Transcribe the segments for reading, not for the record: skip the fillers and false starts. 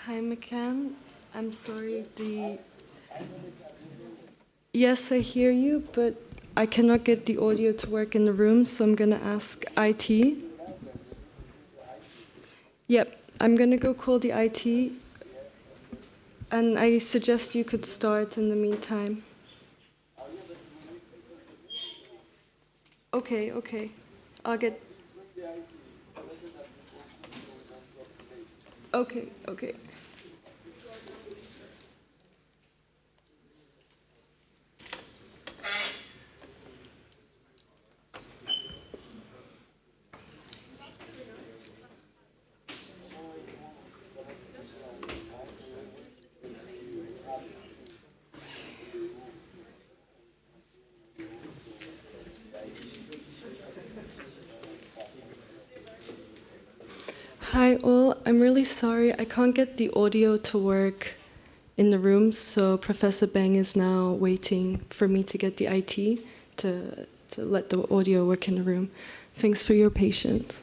Hi, McCann. I'm sorry, Yes, I hear you, but I cannot get the audio to work in the room, so I'm gonna ask IT. Yep, I'm gonna go call the IT, and I suggest you could start in the meantime. Okay, okay. I'll get... Okay, okay. Hi all, I'm really sorry. I can't get the audio to work in the room, so Professor Beng is now waiting for me to get the IT to let the audio work in the room. Thanks for your patience.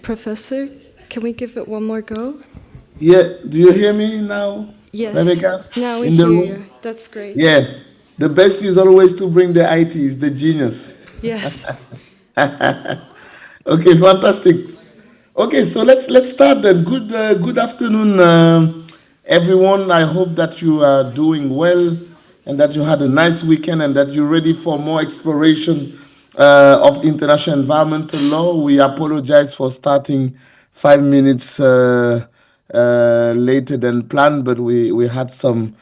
Professor, can we give it one more go? Yeah, do you hear me now, Yes, Rebecca? now we In the hear room? you. That's great. Yeah, the best is always to bring the ITs, the genius. Yes. Okay, fantastic. Okay, so let's start then. Good afternoon, Everyone, I hope that you are doing well and that you had a nice weekend and that you're ready for more exploration of international environmental law. We apologize for starting 5 minutes later than planned, but we had some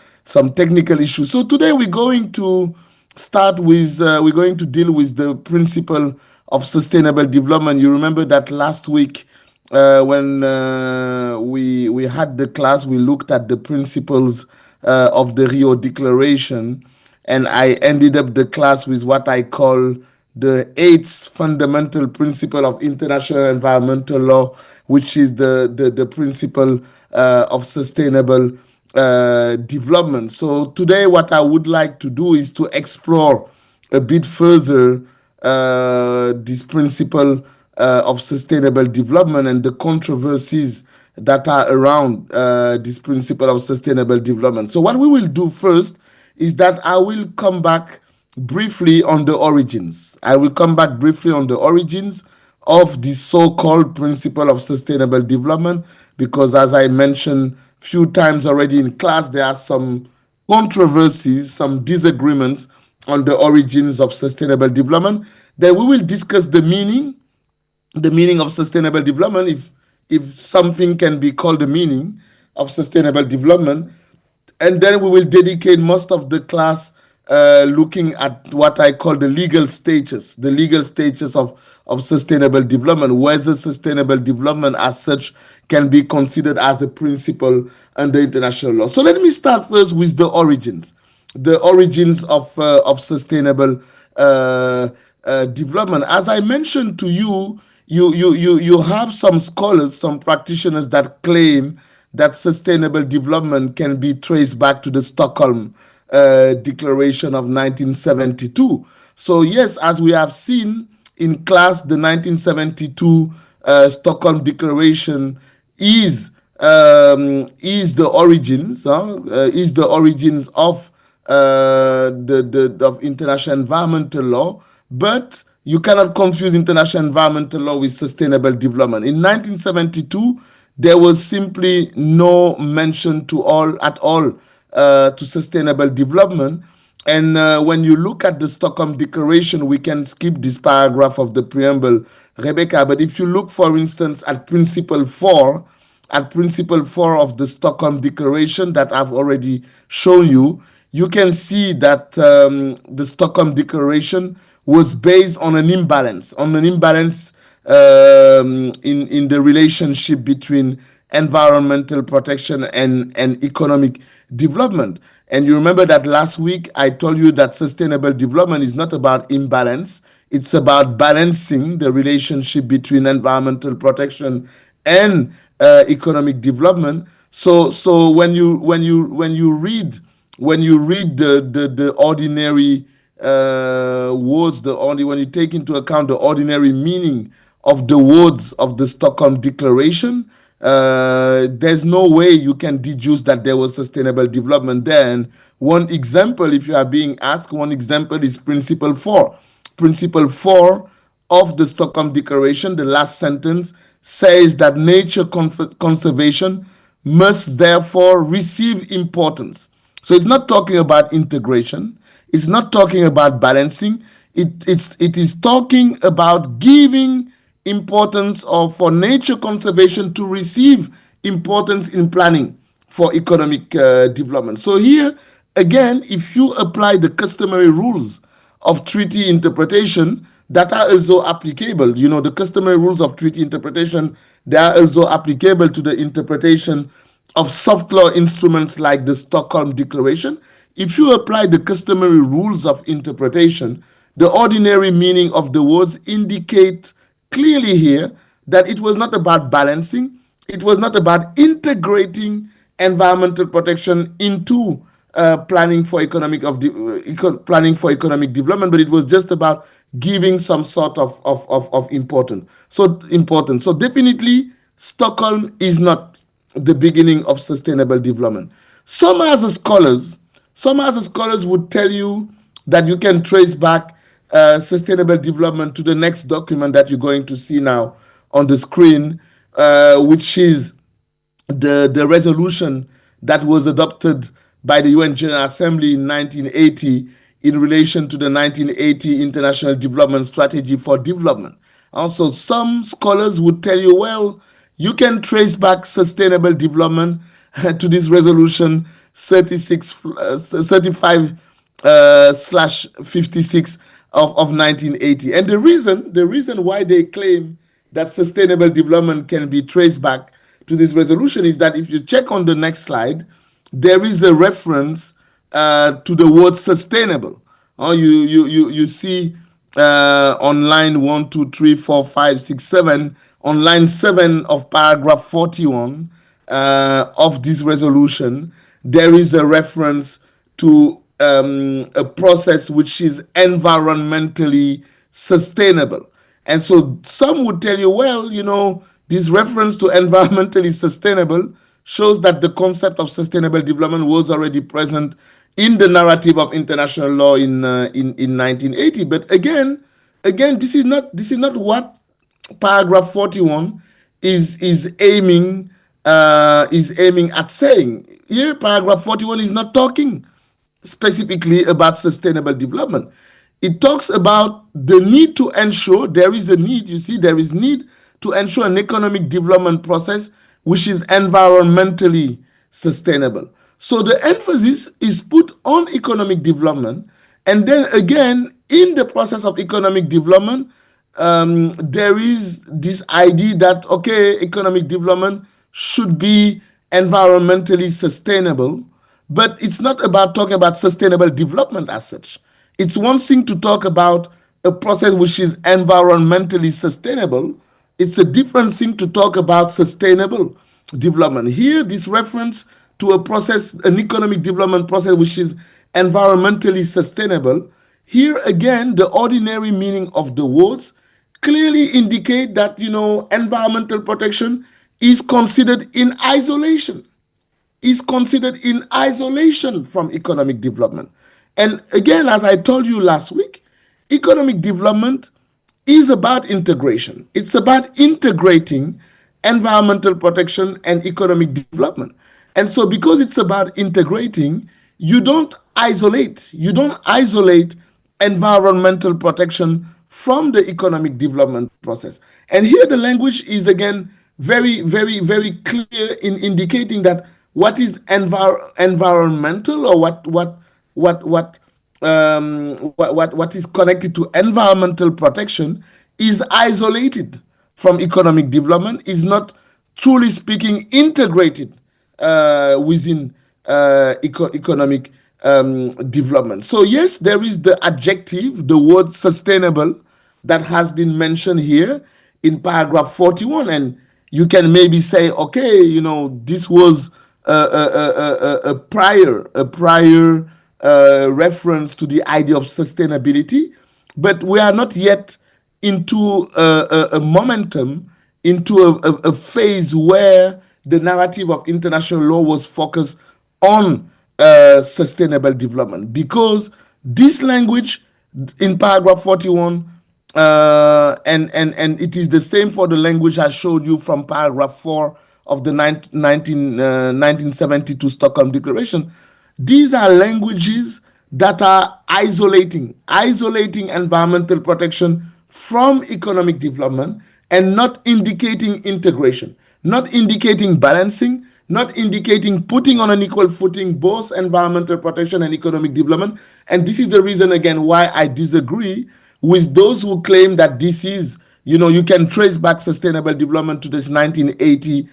technical issues. So today we're going to start with we're going to deal with the principle of sustainable development. You remember that last week when we had the class, we looked at the principles of the Rio Declaration, and I ended up the class with what I call the eighth fundamental principle of international environmental law, which is the principle of sustainable development. So today, what I would like to do is to explore a bit further this principle of sustainable development and the controversies that are around this principle of sustainable development. So what we will do first is that I will come back briefly on the origins. I will come back briefly on the origins of the so-called principle of sustainable development, because as I mentioned a few times already in class, there are some controversies, some disagreements on the origins of sustainable development. Then we will discuss the meaning of sustainable development, if something can be called the meaning of sustainable development. And then we will dedicate most of the class looking at what I call the legal status of sustainable development, whether sustainable development as such can be considered as a principle under international law. So let me start first with the origins of sustainable development. As I mentioned to you, you have some scholars, some practitioners that claim that sustainable development can be traced back to the Stockholm Declaration of 1972. So yes, as we have seen in class, the 1972 Stockholm Declaration is the origins of of international environmental law, but you cannot confuse international environmental law with sustainable development. In 1972, there was simply no mention at all to sustainable development. And when you look at the Stockholm Declaration, we can skip this paragraph of the preamble, Rebecca. But if you look, for instance, at Principle 4 of the Stockholm Declaration that I've already shown you, you can see that the Stockholm Declaration was based on an imbalance in the relationship between environmental protection and economic development. And you remember that last week I told you that sustainable development is not about imbalance. It's about balancing the relationship between environmental protection and economic development. So when you read the ordinary words, when you take into account the ordinary meaning of the words of the Stockholm Declaration, there's no way you can deduce that there was sustainable development there. And one example, if you are being asked, one example is Principle 4. Principle 4 of the Stockholm Declaration, the last sentence, says that nature conservation must therefore receive importance. So it's not talking about integration. It's not talking about balancing. It is talking about giving importance for nature conservation to receive importance in planning for economic development. So here, again, if you apply the customary rules of treaty interpretation that are also applicable, the customary rules of treaty interpretation, they are also applicable to the interpretation of soft law instruments like the Stockholm Declaration. If you apply the customary rules of interpretation, the ordinary meaning of the words indicate clearly here that it was not about balancing, it was not about integrating environmental protection into planning for economic development, but it was just about giving some sort of importance. So definitely, Stockholm is not the beginning of sustainable development. Some other scholars would tell you that you can trace back sustainable development to the next document that you're going to see now on the screen, which is the resolution that was adopted by the UN General Assembly in 1980 in relation to the 1980 International Development Strategy for Development. Also, some scholars would tell you, well, you can trace back sustainable development to this resolution 35 slash 56 of 1980. And the reason why they claim that sustainable development can be traced back to this resolution is that if you check on the next slide, there is a reference to the word sustainable. You see on line 1, 2, 3, 4, 5, 6, 7, on line 7 of paragraph 41 of this resolution, there is a reference to a process which is environmentally sustainable. And so some would tell you, well, this reference to environmentally sustainable shows that the concept of sustainable development was already present in the narrative of international law in 1980. But again, this is not what paragraph 41 is aiming at saying. Here, paragraph 41 is not talking specifically about sustainable development. It talks about the need to ensure there is need to ensure an economic development process which is environmentally sustainable. So the emphasis is put on economic development, and then again, in the process of economic development, there is this idea that, okay, economic development should be environmentally sustainable, but it's not about talking about sustainable development as such. It's one thing to talk about a process which is environmentally sustainable. It's a different thing to talk about sustainable development. Here, this reference to a process, an economic development process which is environmentally sustainable, here again, the ordinary meaning of the words clearly indicate that, environmental protection is considered in isolation. Is considered in isolation from economic development. And again, as I told you last week, economic development is about integration. It's about integrating environmental protection and economic development. And so because it's about integrating, you don't isolate environmental protection from the economic development process. And here the language is again very, very, very clear in indicating that what is environmental, or what is connected to environmental protection is isolated from economic development, is not truly speaking integrated within economic development. So yes, there is the adjective, the word sustainable, that has been mentioned here in paragraph 41, and you can maybe say, okay, this was a prior reference to the idea of sustainability, but we are not yet into a momentum, into a phase where the narrative of international law was focused on sustainable development, because this language in paragraph 41 and it is the same for the language I showed you from paragraph 4 of the 1972 Stockholm Declaration. These are languages that are isolating environmental protection from economic development and not indicating integration, not indicating balancing, not indicating putting on an equal footing both environmental protection and economic development. And this is the reason, again, why I disagree with those who claim that this is, you can trace back sustainable development to this 1980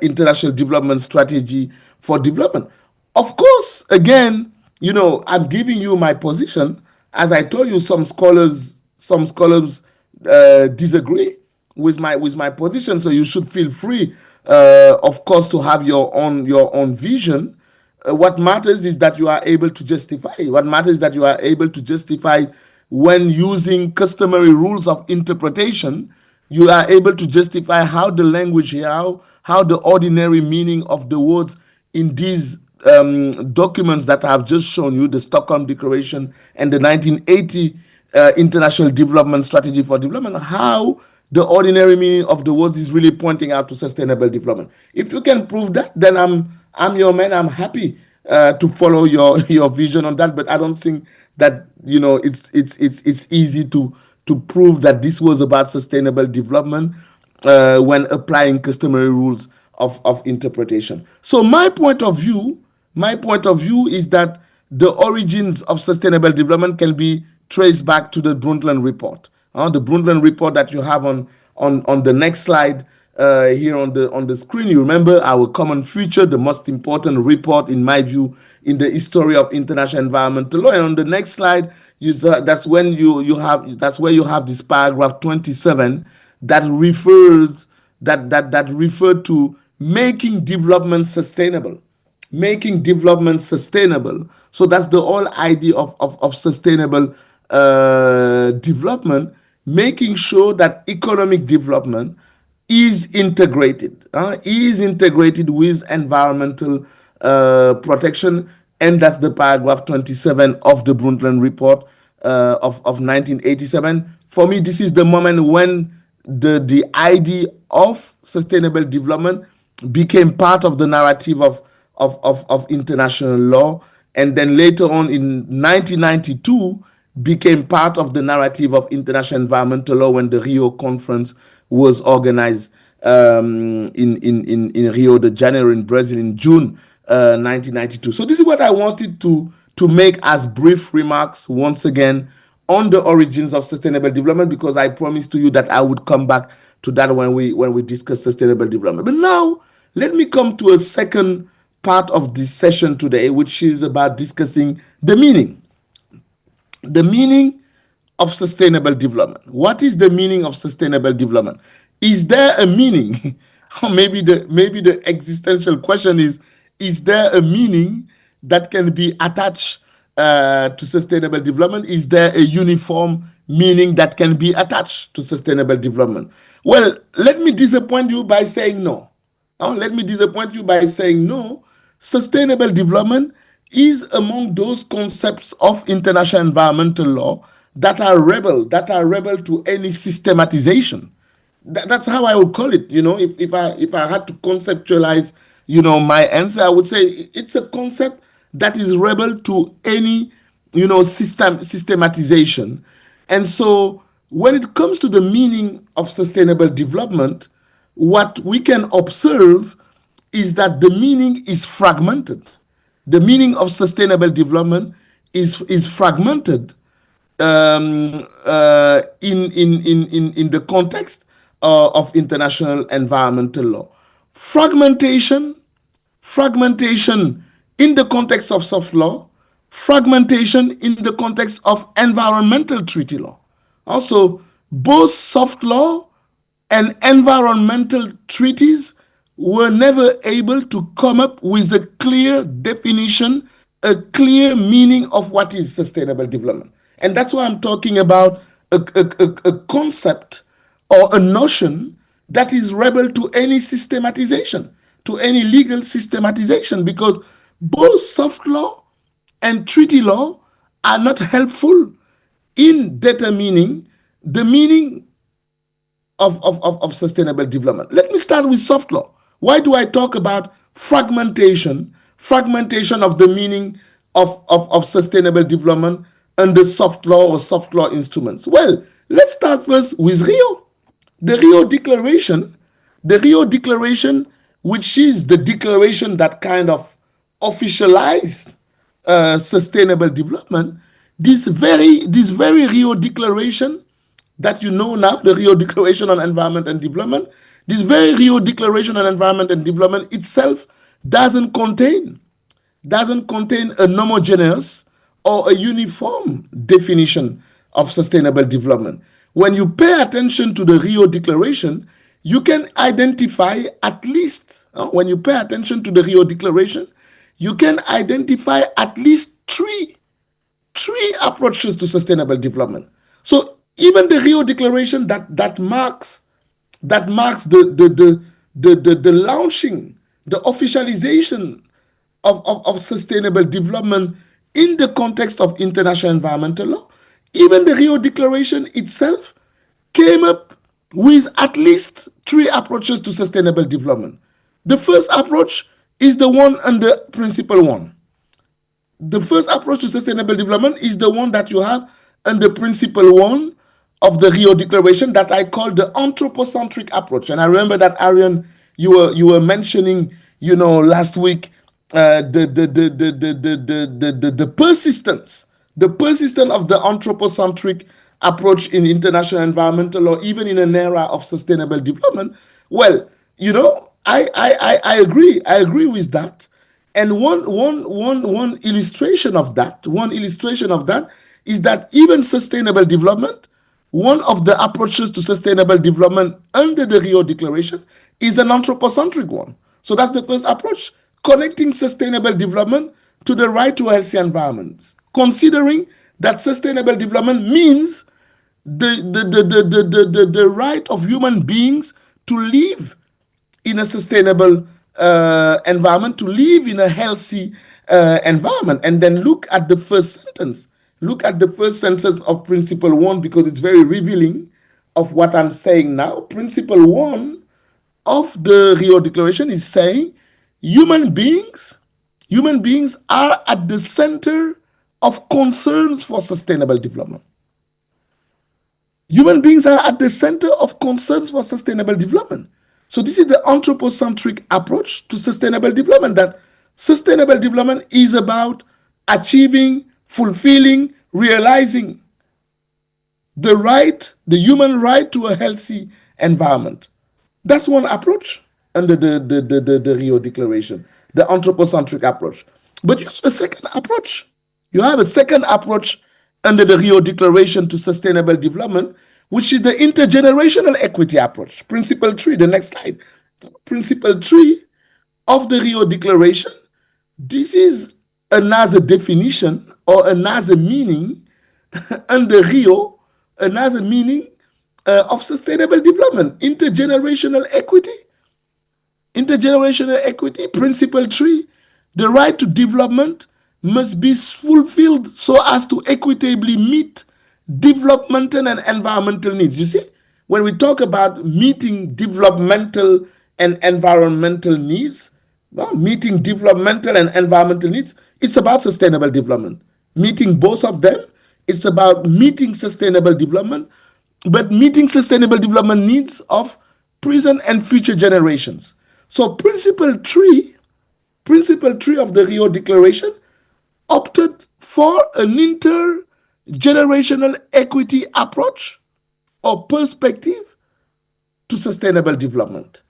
International Development Strategy for Development. Of course, again, I'm giving you my position. As I told you, some scholars disagree with my position. So you should feel free, of course, to have your own vision. What matters is that you are able to justify. What matters is that you are able to justify when using customary rules of interpretation. You are able to justify how the language here, how the ordinary meaning of the words in these documents that I have just shown you, the Stockholm Declaration and the 1980 International Development Strategy for Development, how the ordinary meaning of the words is really pointing out to sustainable development. If you can prove that, then I'm your man. I'm happy to follow your vision on that. But I don't think that it's easy to prove that this was about sustainable development when applying customary rules of interpretation. So my point of view is that the origins of sustainable development can be traced back to the Brundtland Report. The Brundtland Report that you have on the next slide here on the screen. You remember our common future, the most important report in my view in the history of international environmental law. And on the next slide, that's where you have this paragraph 27 that referred to making development sustainable. So that's the whole idea of sustainable development, making sure that economic development is integrated with environmental protection. And that's the paragraph 27 of the Brundtland Report of 1987. For me, this is the moment when the idea of sustainable development became part of the narrative of international law, and then later on in 1992 became part of the narrative of international environmental law when the Rio conference was organized in Rio de Janeiro in Brazil in June 1992. So this is what I wanted to make as brief remarks once again on the origins of sustainable development, because I promised to you that I would come back to that when we discuss sustainable development. But now let me come to a second part of this session today, which is about discussing the meaning of sustainable development. What is the meaning of sustainable development? Is there a meaning? Or maybe the existential question is there a meaning that can be attached to sustainable development? Is there a uniform meaning that can be attached to sustainable development? Well, let me disappoint you by saying no. Sustainable development is among those concepts of international environmental law that are rebel to any systematization. That's how I would call it. If I had to conceptualize, my answer, I would say it's a concept that is rebel to any, systematization. And so when it comes to the meaning of sustainable development, what we can observe is that the meaning is fragmented. The meaning of sustainable development is fragmented in the context of international environmental law. Fragmentation in the context of soft law, fragmentation in the context of environmental treaty law. Also, both soft law and environmental treaties were never able to come up with a clear definition, a clear meaning of what is sustainable development. And that's why I'm talking about a concept or a notion that is rebel to any systematization, to any legal systematization, because both soft law and treaty law are not helpful in determining the meaning of sustainable development. Let me start with soft law. Why do I talk about fragmentation of the meaning of sustainable development under soft law or soft law instruments? Well, let's start first with Rio. The Rio Declaration, which is the declaration that kind of officialized sustainable development, this very Rio Declaration that you know now, the Rio Declaration on Environment and Development, this very Rio Declaration on Environment and Development itself doesn't contain a homogeneous or a uniform definition of sustainable development. When you pay attention to the Rio Declaration, you can identify at least, when you pay attention to the Rio Declaration, you can identify at least three approaches to sustainable development. So even the Rio Declaration that marks the launching, the officialization of sustainable development in the context of international environmental law, even the Rio Declaration itself came up with at least three approaches to sustainable development. The first approach is the one under Principle 1. The first approach to sustainable development is the one that you have under Principle 1 of the Rio Declaration that I call the anthropocentric approach. And I remember that, Arian, you were mentioning, last week, the persistence of the anthropocentric approach in international environmental law, even in an era of sustainable development. Well, I agree with that. And one illustration of that is that even sustainable development, one of the approaches to sustainable development under the Rio Declaration is an anthropocentric one. So that's the first approach, connecting sustainable development to the right to a healthy environment, considering that sustainable development means the right of human beings to live in a sustainable environment, to live in a healthy environment. And then look at the first sentence. Look at the first sentence of Principle 1, because it's very revealing of what I'm saying now. Principle 1 of the Rio Declaration is saying human beings are at the center of concerns for sustainable development. Human beings are at the center of concerns for sustainable development. So this is the anthropocentric approach to sustainable development, that sustainable development is about achieving, fulfilling, realizing the human right to a healthy environment. That's one approach under the Rio Declaration, the anthropocentric approach. But you have a second approach. You have a second approach under the Rio Declaration to sustainable development, which is the intergenerational equity approach. Principle 3, the next slide. Principle 3 of the Rio Declaration, this is another definition or another meaning under Rio, another meaning of sustainable development. Intergenerational equity, Principle 3, the right to development must be fulfilled so as to equitably meet developmental and environmental needs. You see, when we talk about meeting developmental and environmental needs, meeting developmental and environmental needs, it's about sustainable development. Meeting both of them, it's about meeting sustainable development, but meeting sustainable development needs of present and future generations. So Principle 3 of the Rio Declaration opted for an intergenerational equity approach or perspective to sustainable development,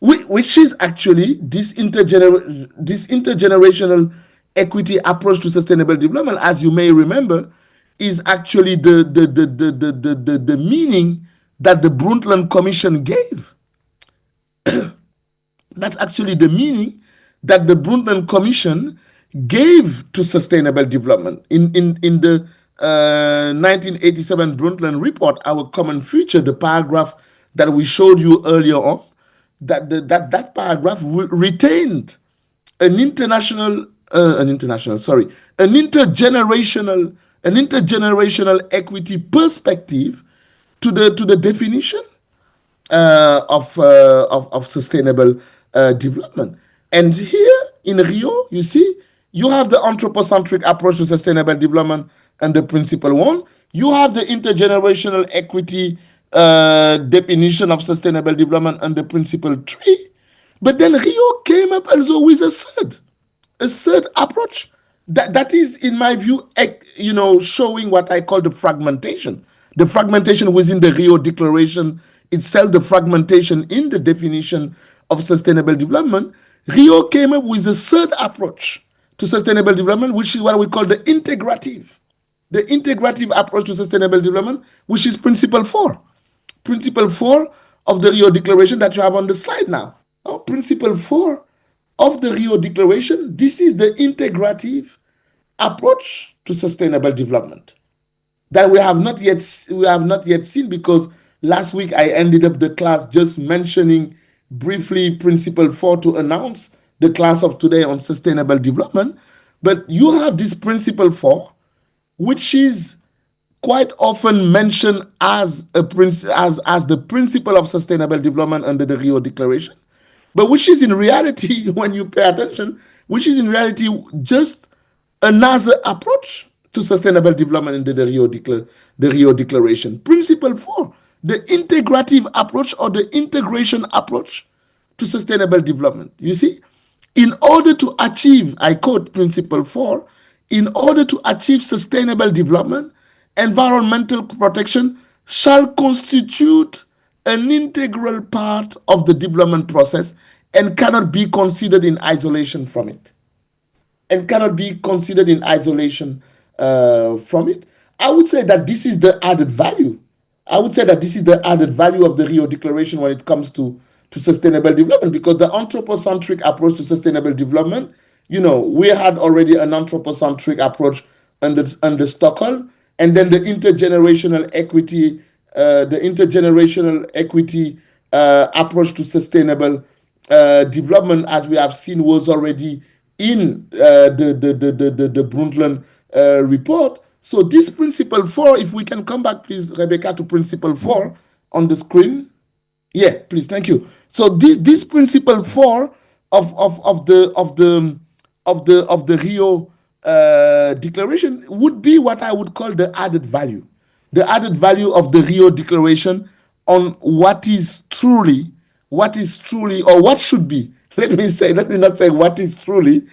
which is actually this intergenerational equity approach to sustainable development, as you may remember, is actually the meaning that the Brundtland Commission gave. That's actually the meaning that the Brundtland Commission gave to sustainable development. In the 1987 Brundtland Report, Our Common Future, the paragraph that we showed you earlier on, that paragraph retained an intergenerational equity perspective to the definition of sustainable development. And here in Rio, you see, you have the anthropocentric approach to sustainable development under Principle 1. You have the intergenerational equity definition of sustainable development under Principle 3. But then Rio came up also with a third approach that is, in my view, showing what I call the fragmentation within the Rio Declaration itself, the fragmentation in the definition of sustainable development. Rio came up with a third approach to sustainable development, which is what we call the integrative approach to sustainable development, which is Principle 4 of the Rio Declaration that you have on the slide now. Principle 4 of the Rio Declaration, this is the integrative approach to sustainable development that we have not yet seen, because last week I ended up the class just mentioning briefly Principle 4 to announce the class of today on sustainable development. But you have this Principle 4, which is quite often mentioned as as the principle of sustainable development under the Rio Declaration, but which is in reality, when you pay attention, which is in reality just another approach to sustainable development under the Rio Declaration. Principle 4, the integrative approach or the integration approach to sustainable development. You see, in order to achieve, I quote Principle 4, in order to achieve sustainable development, environmental protection shall constitute an integral part of the development process and cannot be considered in isolation from it. And cannot be considered in isolation from it. I would say that this is the added value. I would say that this is the added value of the Rio Declaration when it comes to sustainable development, because the anthropocentric approach to sustainable development, we had already an anthropocentric approach under Stockholm, and then the intergenerational equity approach to sustainable development, as we have seen, was already in the Brundtland report. So this principle 4, if we can come back, please, Rebecca, to principle 4 on the screen. Yeah, please, thank you. So this principle 4 of the Rio Declaration would be what I would call the added value of the Rio Declaration on what is truly, or what should be. Let me not say what is truly,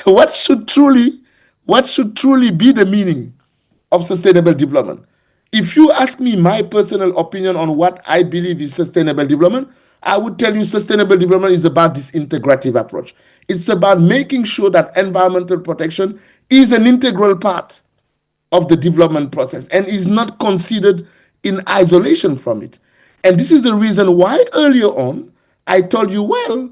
what should truly be the meaning of sustainable development. If you ask me my personal opinion on what I believe is sustainable development, I would tell you sustainable development is about this integrative approach. It's about making sure that environmental protection is an integral part of the development process and is not considered in isolation from it. And this is the reason why earlier on I told you, well,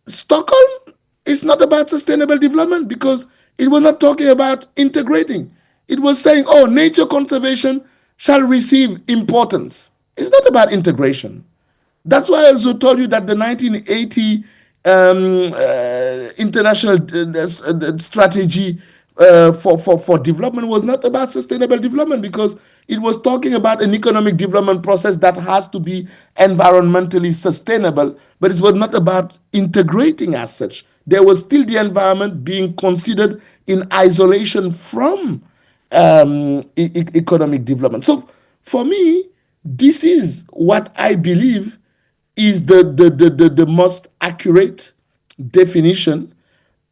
Stockholm is not about sustainable development, because it was not talking about integrating. It was saying, oh, nature conservation shall receive importance. It's not about integration. That's why I also told you that the 1980 international strategy for development was not about sustainable development, because it was talking about an economic development process that has to be environmentally sustainable, but it was not about integrating as such. There was still the environment being considered in isolation from economic development. So for me, this is what I believe is the most accurate definition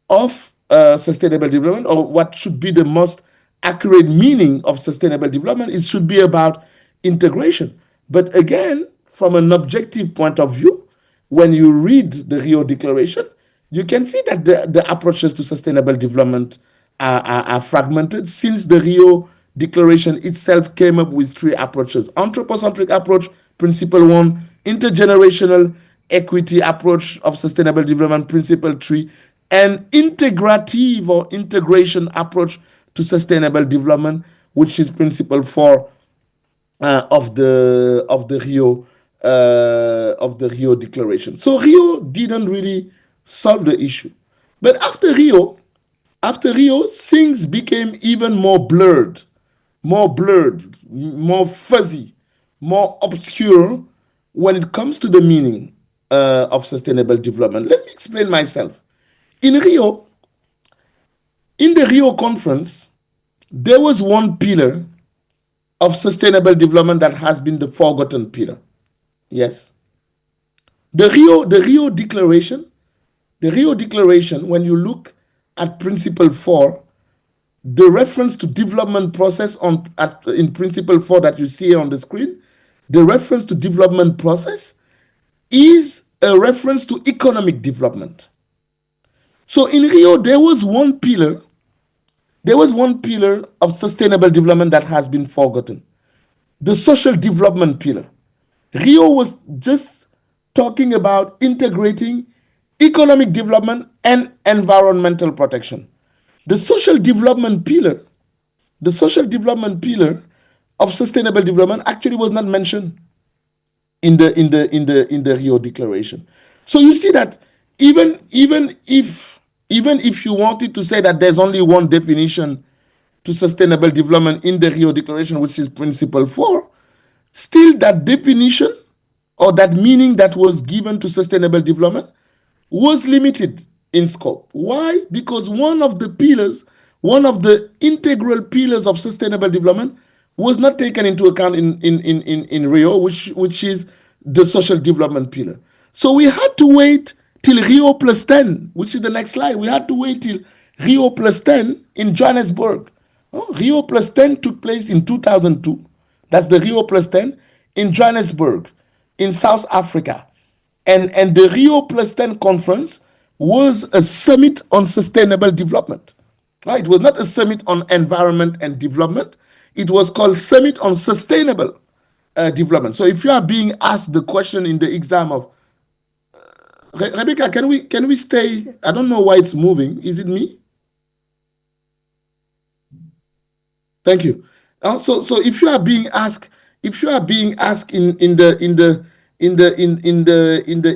of sustainable development, or what should be the most accurate meaning of sustainable development. It should be about integration. But again, from an objective point of view, when you read the Rio Declaration, you can see that the approaches to sustainable development are fragmented, since the Rio Declaration itself came up with 3 approaches: anthropocentric approach, principle 1; intergenerational equity approach of sustainable development, principle 3; and integrative or integration approach to sustainable development, which is principle 4 of the Rio Declaration. So Rio didn't really solve the issue, but after Rio, things became even more blurred, more fuzzy, more obscure when it comes to the meaning of sustainable development. Let me explain myself. In the Rio conference, there was one pillar of sustainable development that has been the forgotten pillar. Yes. The Rio Declaration, when you look at principle 4, the reference to development process in principle 4 that you see on the screen, the reference to development process is a reference to economic development. So in Rio, there was one pillar of sustainable development that has been forgotten: the social development pillar. Rio was just talking about integrating economic development and environmental protection. The social development pillar of sustainable development actually was not mentioned in the Rio Declaration. So you see that even if you wanted to say that there's only one definition to sustainable development in the Rio Declaration, which is Principle 4, still that definition or that meaning that was given to sustainable development was limited in scope. Why? Because one of the pillars, one of the integral pillars of sustainable development was not taken into account in Rio, which is the social development pillar. So we had to wait till Rio plus 10, which is the next slide. We had to wait till Rio plus 10 in Johannesburg. Rio plus 10 took place in 2002. That's the Rio plus 10 in Johannesburg, in South Africa. And the Rio plus 10 conference was a summit on sustainable development. It was not a summit on environment and development. It was called Summit on Sustainable Development. So if you are being asked the question in the exam of, Rebecca, can we stay? I don't know why it's moving. Is it me? Thank you. So if you are being asked, in the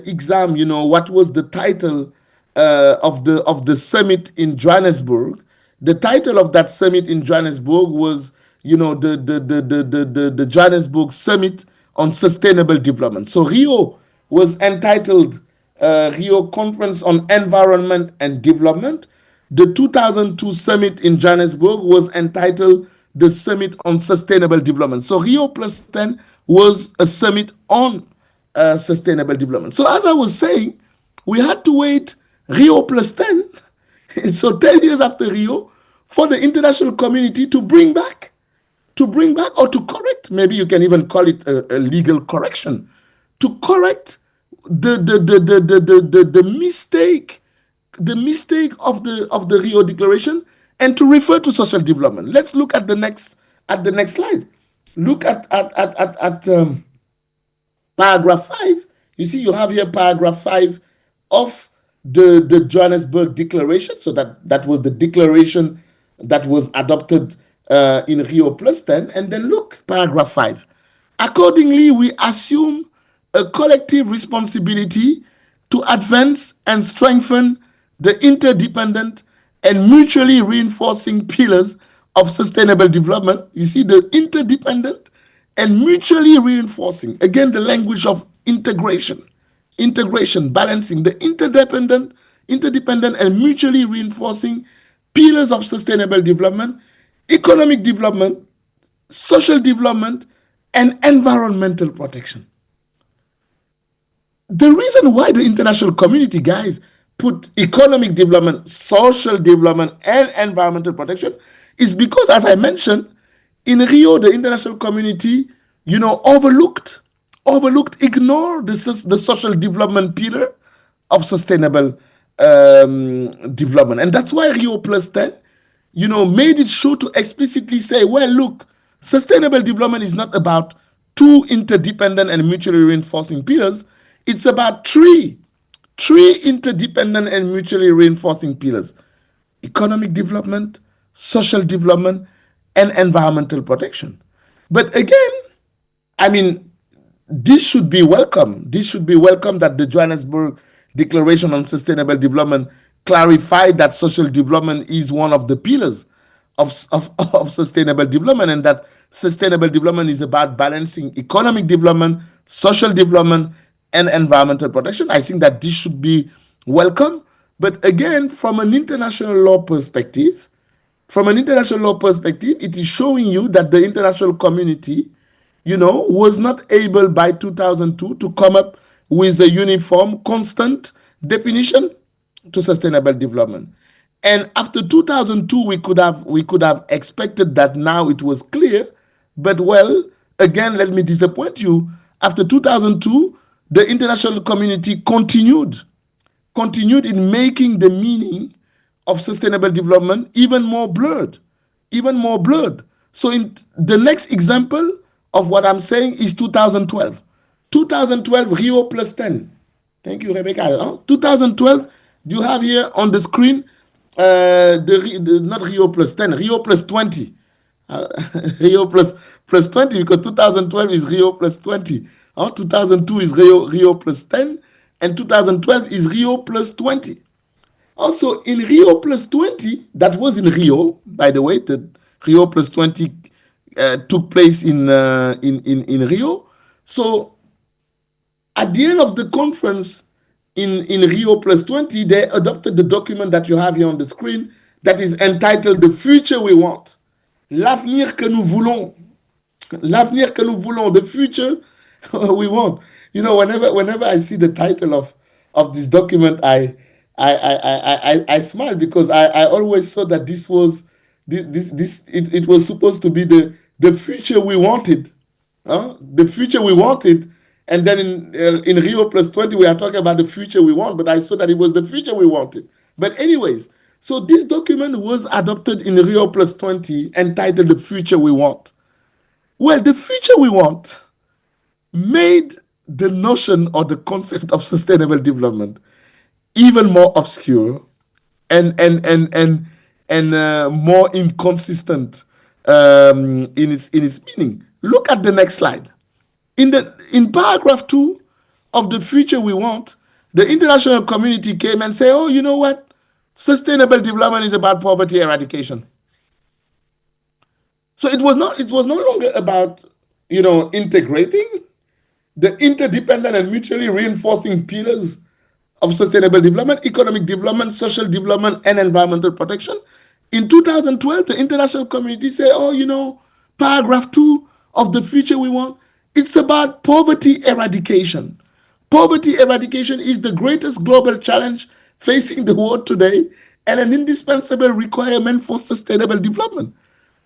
exam, you know, what was the title of the summit in Johannesburg? The title of that summit in Johannesburg was, you know, the Johannesburg Summit on Sustainable Development. So Rio was entitled Rio Conference on Environment and Development. The 2002 summit in Johannesburg was entitled the Summit on Sustainable Development. So Rio plus 10 was a summit on sustainable development. So as I was saying, we had to wait Rio plus 10, so 10 years after Rio, for the international community to bring back or to correct, maybe you can even call it a legal correction, to correct the mistake of the Rio Declaration and to refer to social development. Let's look at the next slide. Look at paragraph 5. You see, you have here paragraph 5 of the Johannesburg Declaration. So that was the declaration that was adopted in Rio plus 10. And then look, paragraph 5. Accordingly, we assume a collective responsibility to advance and strengthen the interdependent and mutually reinforcing pillars of sustainable development. You see, the interdependent and mutually reinforcing. Again, the language of integration, balancing the interdependent and mutually reinforcing pillars of sustainable development, economic development, social development, and environmental protection. The reason why the international community, guys, put economic development, social development, and environmental protection is because, as I mentioned, in Rio, the international community, you know, ignored the social development pillar of sustainable development. And that's why Rio plus 10, you know, made it sure to explicitly say, well, look, sustainable development is not about two interdependent and mutually reinforcing pillars. It's about three interdependent and mutually reinforcing pillars: economic development, social development, and environmental protection. But again, I mean, this should be welcome. This should be welcome that the Johannesburg Declaration on Sustainable Development clarified that social development is one of the pillars of sustainable development, and that sustainable development is about balancing economic development, social development, and environmental protection. I think that this should be welcome. But again, from an international law perspective, it is showing you that the international community, you know, was not able by 2002 to come up with a uniform, constant definition to sustainable development. And after 2002, we could have expected that now it was clear. But well, again, let me disappoint you. After 2002, the international community continued in making the meaning of sustainable development even more blurred. So in the next example of what I'm saying is 2012. 2012, Rio plus 10. Thank you, Rebecca. 2012, you have here on the screen, not Rio plus 10, Rio plus 20. Rio plus 20, because 2012 is Rio plus 20. 2002 is Rio plus 10, and 2012 is Rio plus 20. Also, in Rio plus 20, that was in Rio, by the way, Rio Plus 20 took place in Rio. So at the end of the conference in Rio Plus 20, they adopted the document that you have here on the screen that is entitled The Future We Want. L'avenir que nous voulons. L'avenir que nous voulons. The future we want. You know, whenever I see the title of this document, I smile because I always thought that this was it was supposed to be the future we wanted. The future we wanted. And then in Rio Plus 20, we are talking about the future we want, but I saw that it was the future we wanted. But anyways, so this document was adopted in Rio Plus 20 entitled The Future We Want. Well, the future we want made the notion or the concept of sustainable development even more obscure and more inconsistent in its meaning. Look at the next slide. In paragraph 2 of The Future We Want, the international community came and said, oh, you know what? Sustainable development is about poverty eradication. So it was no longer about, integrating the interdependent and mutually reinforcing pillars of sustainable development, economic development, social development, and environmental protection. In 2012, the international community said, oh, paragraph 2 of The Future We Want, it's about poverty eradication. Poverty eradication is the greatest global challenge facing the world today and an indispensable requirement for sustainable development.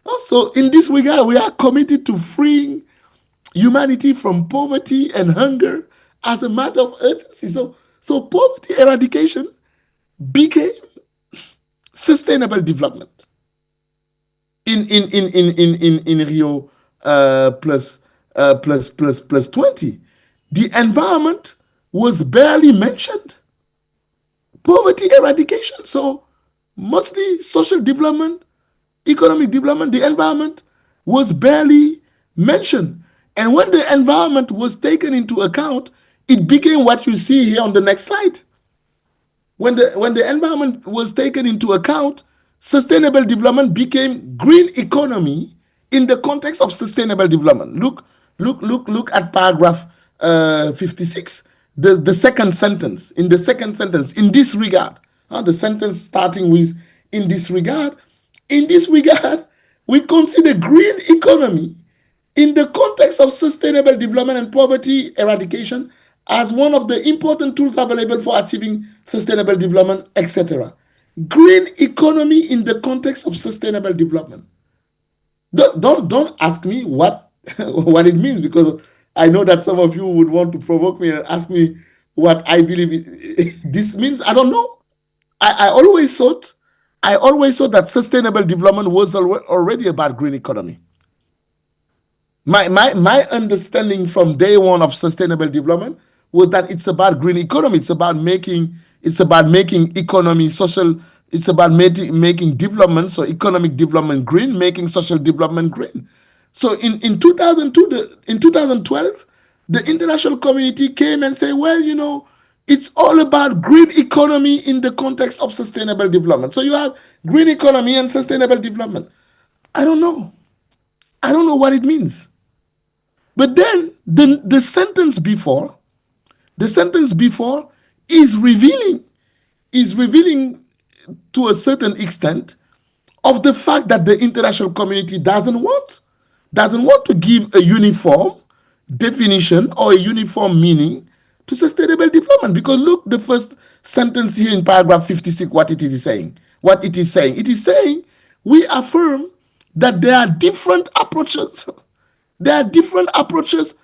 Also, in this regard, we are committed to freeing humanity from poverty and hunger as a matter of urgency. So poverty eradication became sustainable development in Rio plus 20. The environment was barely mentioned. Poverty eradication, so mostly social development, economic development, the environment was barely mentioned. And when the environment was taken into account, it became what you see here on the next slide. When the environment was taken into account, sustainable development became green economy in the context of sustainable development. Look at paragraph 56, the second sentence. In the second sentence, in this regard, the sentence starting with in this regard, we consider green economy in the context of sustainable development and poverty eradication as one of the important tools available for achieving sustainable development, etc. Green economy in the context of sustainable development. Don't ask me what it means, because I know that some of you would want to provoke me and ask me what I believe this means. I don't know. I always thought that sustainable development was already about green economy. My understanding from day one of sustainable development was that it's about green economy. It's about making economy social. It's about making development, so economic development green, making social development green. So in 2012, the international community came and said, well, it's all about green economy in the context of sustainable development. So you have green economy and sustainable development. I don't know what it means. But then the sentence before is revealing to a certain extent of the fact that the international community doesn't want to give a uniform definition or a uniform meaning to sustainable development. Because look, the first sentence here in paragraph 56, what it is saying. It is saying, we affirm that there are different approaches. There are different approaches,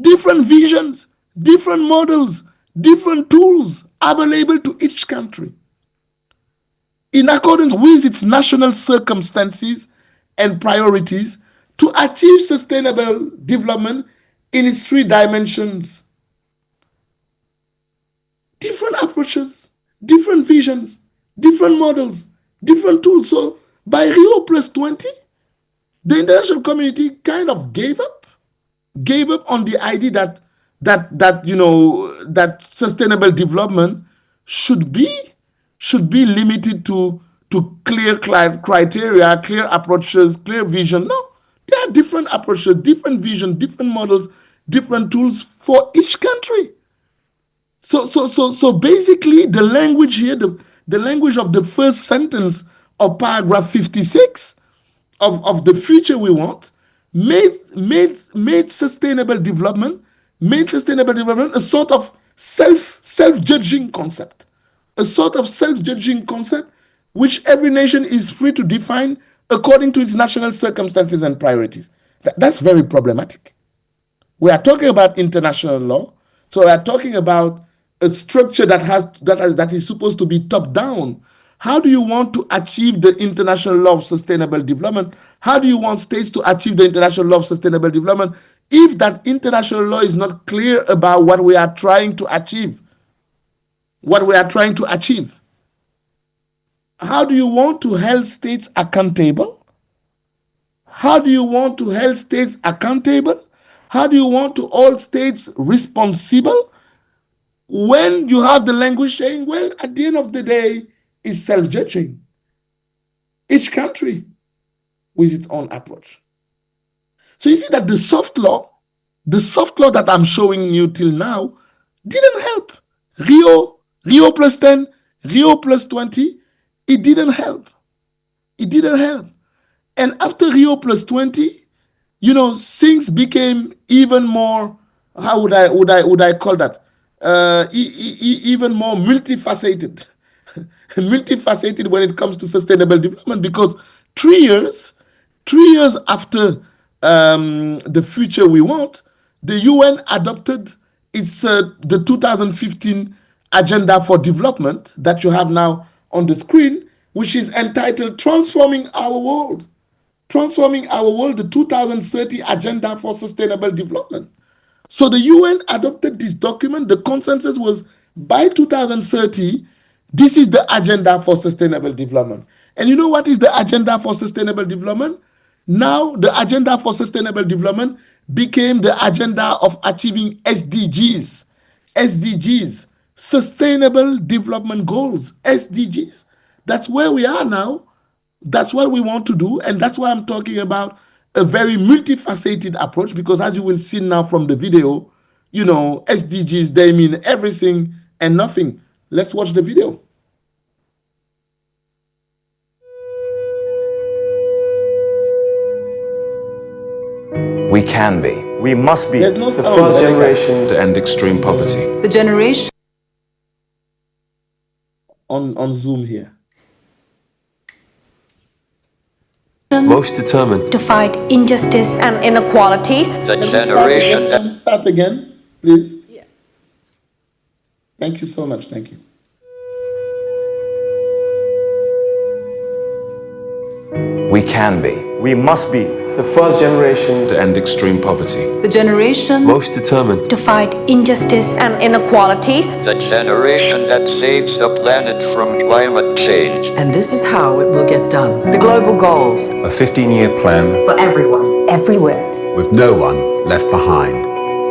different visions, different models, different tools available to each country in accordance with its national circumstances and priorities to achieve sustainable development in its 3 dimensions. Different approaches, different visions, different models, different tools. So by Rio Plus 20, the international community kind of gave up on the idea that sustainable development should be limited to to clear criteria, clear approaches, clear vision. No, there are different approaches, different vision, different models, different tools for each country. So basically, the language here, the language of the first sentence of paragraph 56 of the future we want made sustainable development a sort of self-judging concept, which every nation is free to define according to its national circumstances and priorities. That's very problematic. We are talking about international law, so we are talking about a structure that is supposed to be top down. How do you want to achieve the international law of sustainable development? How do you want states to achieve the international law of sustainable development if that international law is not clear about what we are trying to achieve? How do you want to hold states accountable? How do you want to hold states accountable? How do you want to hold states responsible when you have the language saying, well, at the end of the day, it's self-judging? Each country with its own approach. So you see that the soft law that I'm showing you till now didn't help. Rio plus 10, Rio plus 20, it didn't help. And after Rio plus 20, things became even more, how would I call that? Even more multifaceted. Multifaceted when it comes to sustainable development, because 3 years after the future we want, the UN adopted the 2015 Agenda for Development that you have now on the screen, which is entitled Transforming Our World, the 2030 Agenda for Sustainable Development. So the UN adopted this document. The consensus was by 2030, this is the agenda for sustainable development. And you know what is the agenda for sustainable development? Now the agenda for sustainable development became the agenda of achieving SDGs, Sustainable Development Goals, SDGs. That's where we are now. That's what we want to do. And that's why I'm talking about a very multifaceted approach, because as you will see now from the video, SDGs, they mean everything and nothing. Let's watch the video. We can be. We must be There's no the sound. first generation to end extreme poverty. The generation On Zoom here. most determined to fight injustice and inequalities. Can you start again, please? Yeah. Thank you so much. Thank you. We can be. We must be the first generation to end extreme poverty. The generation most determined to fight injustice and inequalities. The generation that saves the planet from climate change. And this is how it will get done. The global goals A 15-year plan For everyone, everywhere. with no one left behind.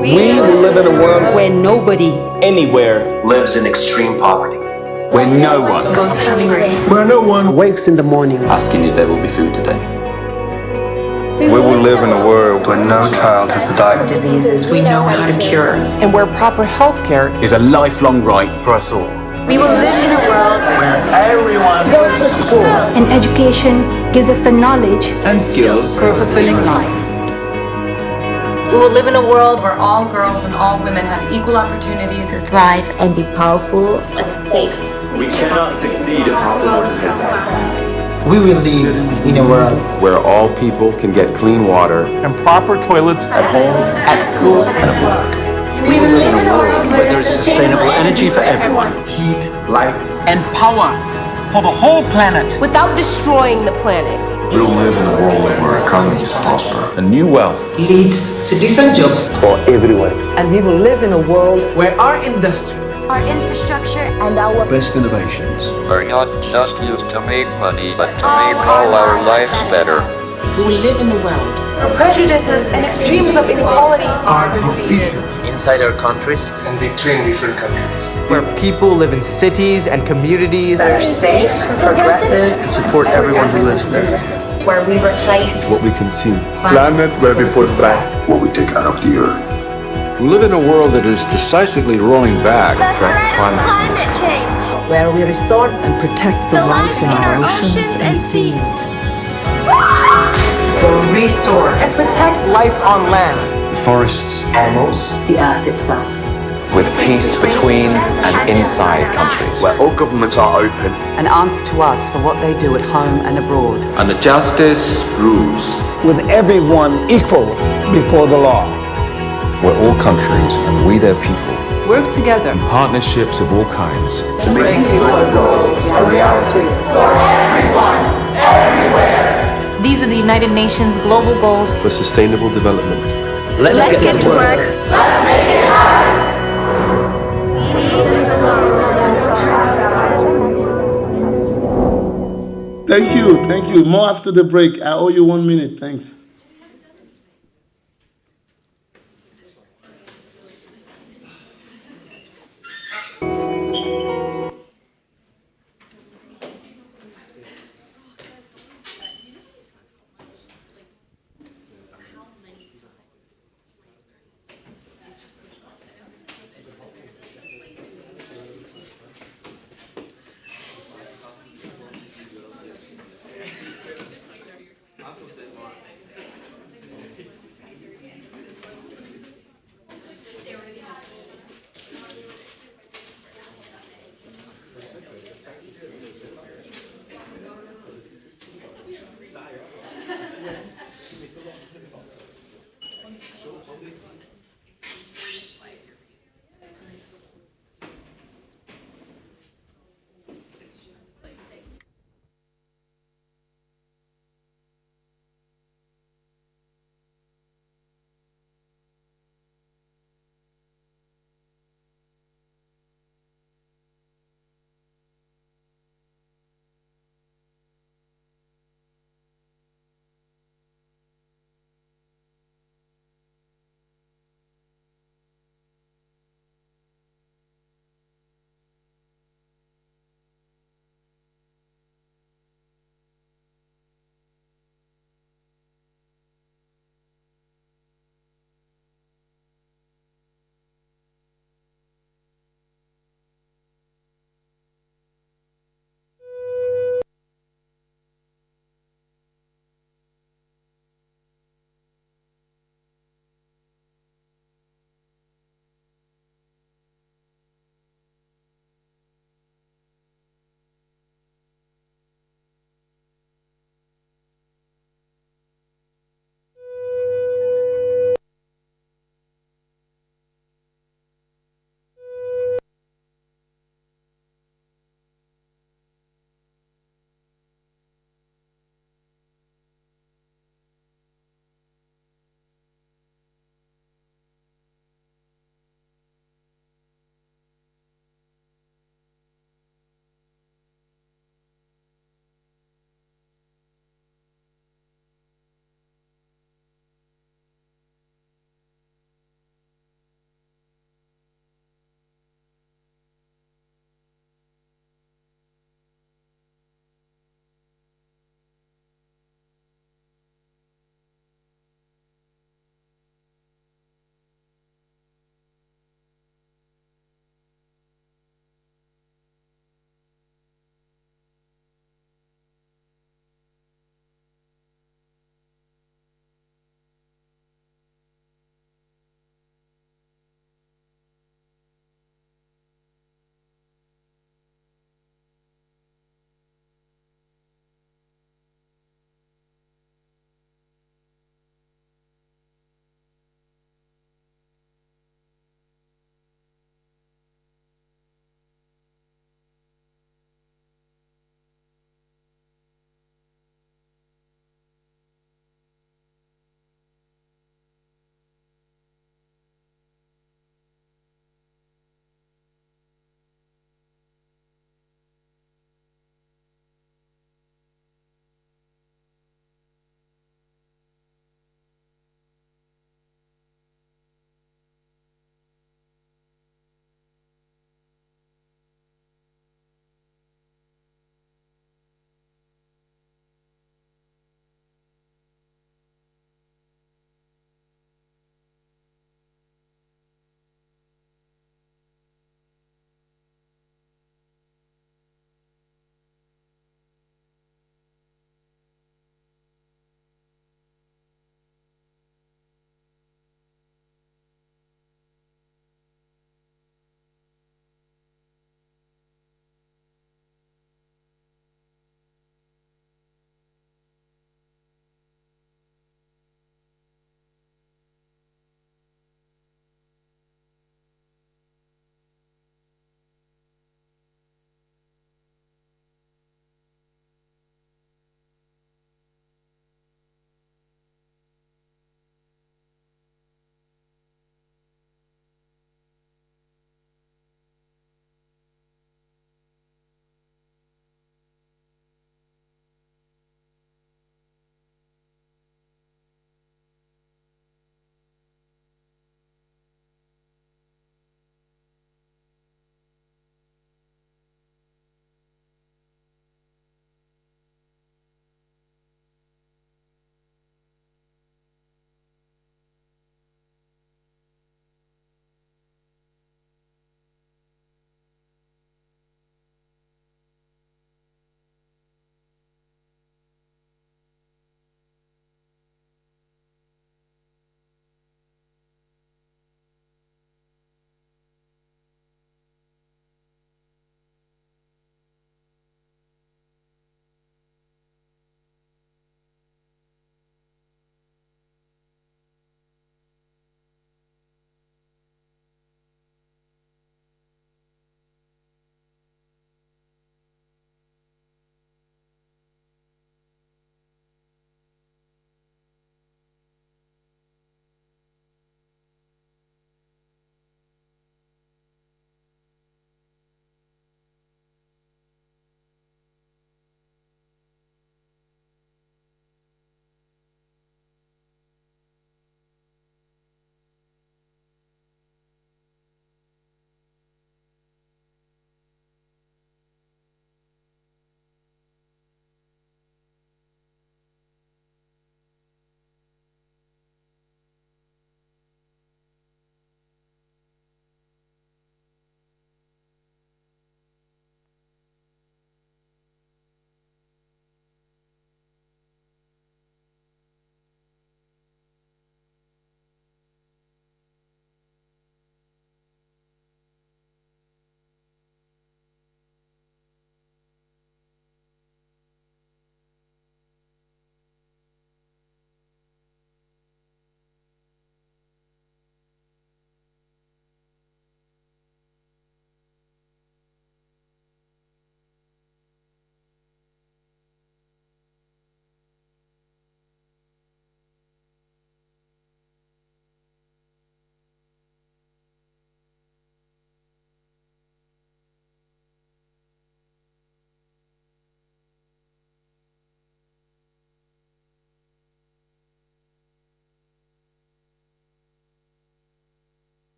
We will live in a world where nobody anywhere lives in extreme poverty. Where no one goes hungry. where no one wakes in the morning Asking if there will be food today. We will live in a world where no child has to die. Diseases we know how to cure. and where proper health care Is a lifelong right for us all. We will live in a world where everyone goes to school. and education gives us the knowledge And skills. for a fulfilling life. We will live in a world where all girls and all women have equal opportunities to thrive And be powerful. and safe. We cannot succeed if half the world is condemned. We will live in a world Where all people can get clean water. And proper toilets at home. at school and at work. We will live in a world where there's sustainable energy for everyone. Heat, light, and power for the whole planet. Without destroying the planet. We will live in a world where economies prosper. A new wealth. Lead to decent jobs For everyone. and we will live in a world where our industry Our infrastructure and our Best innovations. Are not just used to make money, but to make all our lives better. we will live in a world where prejudices and extremes of inequality are defeated. Inside our countries And between different countries. Where people live in cities and communities that are safe, progressive, and support everyone who lives there. where we replace What we consume. Planet where we put back what we take out of the earth. We live in a world that is decisively rolling back the threat of climate change. where we restore and protect the life in our oceans and seas. Where we restore and protect life on land. The forests. Animals. the earth itself. With peace between and inside countries. Where all governments are open. And answer to us for what they do at home and abroad. And the justice rules. With everyone equal before the law. Where all countries and we their people Work together. partnerships of all kinds To make these goals a reality. These are the United Nations global goals For sustainable development. Let's get to work. Thank you. More after the break. I owe you 1 minute. Thanks.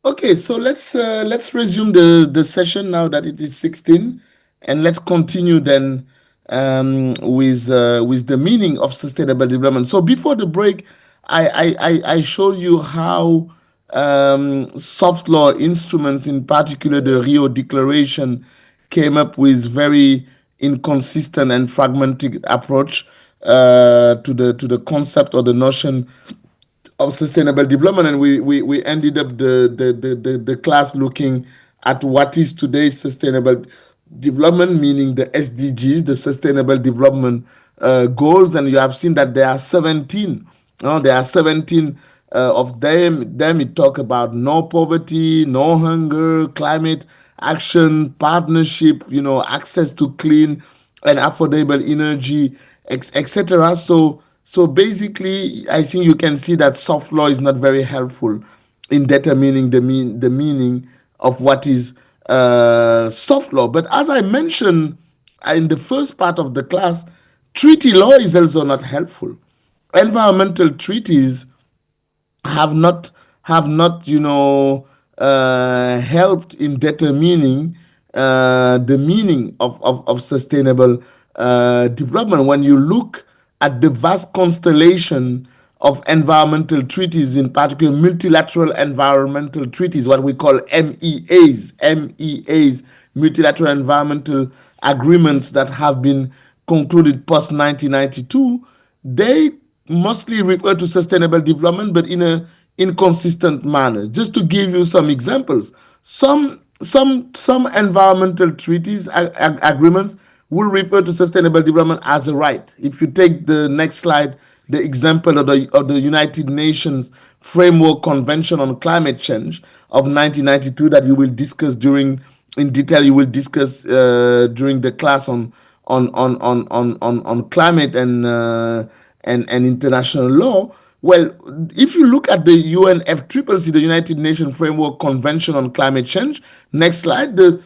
Okay, so let's resume the session now that it is 16, and let's continue then with the meaning of sustainable development. So before the break, I showed you how soft law instruments, in particular the Rio Declaration, came up with very inconsistent and fragmented approach to the concept or the notion of sustainable development, and we ended up the class looking at what is today's sustainable development, meaning the SDGs, the Sustainable Development Goals, and you have seen that there are 17. There are 17 of them. It talk about no poverty, no hunger, climate action, partnership, access to clean and affordable energy, etc. So basically, I think you can see that soft law is not very helpful in determining the meaning of what is soft law. But as I mentioned in the first part of the class, treaty law is also not helpful. Environmental treaties have not helped in determining the meaning of sustainable development. When you look at the vast constellation of environmental treaties, in particular multilateral environmental treaties, what we call MEAs, multilateral environmental agreements that have been concluded post-1992, they mostly refer to sustainable development, but in an inconsistent manner. Just to give you some examples, some environmental treaties, agreements, will refer to sustainable development as a right. If you take the next slide, the example of the United Nations Framework Convention on Climate Change of 1992 that you will discuss during the class on climate and international law. Well, if you look at the UNFCCC, the United Nations Framework Convention on Climate Change, next slide, the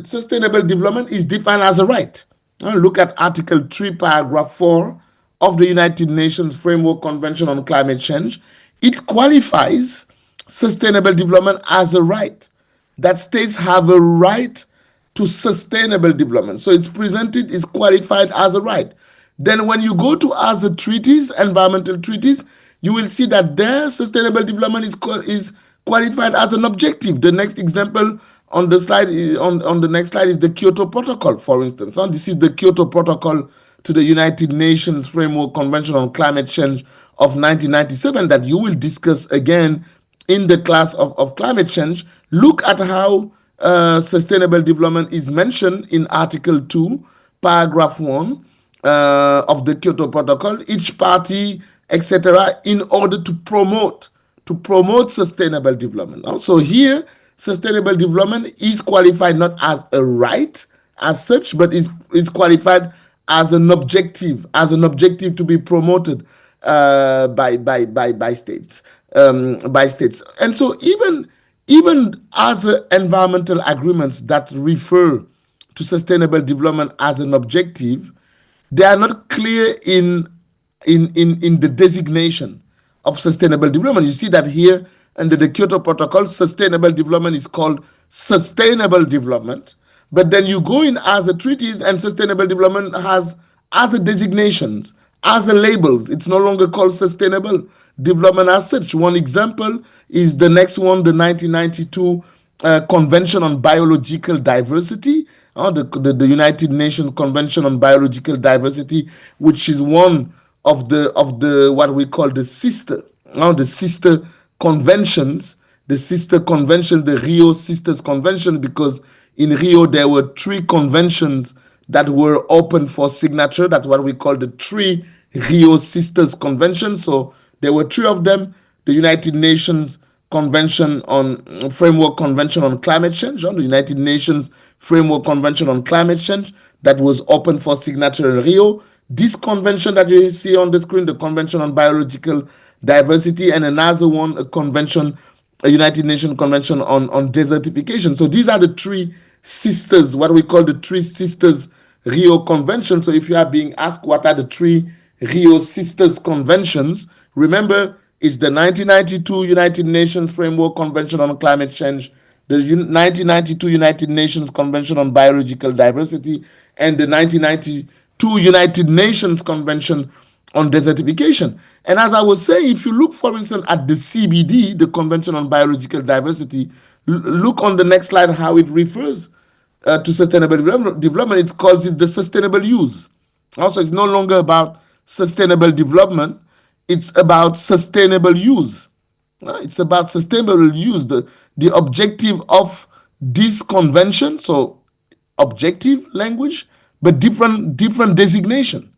sustainable development is defined as a right. Look at Article 3, Paragraph 4 of the United Nations Framework Convention on Climate Change. It qualifies sustainable development as a right, that states have a right to sustainable development. So it's qualified as a right. Then when you go to other treaties, environmental treaties, you will see that their sustainable development is qualified as an objective. The next example on the slide on the next slide is the Kyoto Protocol, for instance. This is the Kyoto Protocol to the United Nations Framework Convention on Climate Change of 1997 that you will discuss again in the class of climate change. Look at how sustainable development is mentioned in Article 2, Paragraph 1 of the Kyoto Protocol. Each party, etc., in order to promote sustainable development. Also here, sustainable development is qualified not as a right as such, but is qualified as an objective to be promoted by states. And so even other environmental agreements that refer to sustainable development as an objective, they are not clear in the designation of sustainable development. You see that here under the Kyoto Protocol, sustainable development is called sustainable development. But then you go in other treaties and sustainable development has other designations, other labels. It's no longer called sustainable development as such. One example is the next one, the 1992 Convention on Biological Diversity, the United Nations Convention on Biological Diversity, which is one of the what we call the sister conventions, the Rio Sisters Convention, because in Rio there were 3 conventions that were open for signature. That's what we call the 3 Rio Sisters Convention. So there were 3 of them: the United Nations Framework Convention on Climate Change, the United Nations Framework Convention on Climate Change, that was open for signature in Rio. This convention that you see on the screen, the Convention on Biological Diversity, and another one, a United Nations Convention on Desertification. So these are the 3 sisters, what we call the 3 sisters Rio Convention. So if you are being asked what are the 3 Rio Sisters Conventions, remember It's the 1992 United Nations Framework Convention on Climate Change, the 1992 United Nations Convention on Biological Diversity, and the 1992 United Nations Convention on Desertification. And as I was saying, if you look, for instance, at the CBD, the Convention on Biological Diversity, look on the next slide how it refers to sustainable development. It calls it the sustainable use. Also, it's no longer about sustainable development. It's about sustainable use. It's about sustainable use. The objective of this convention, so objective language, but different designation.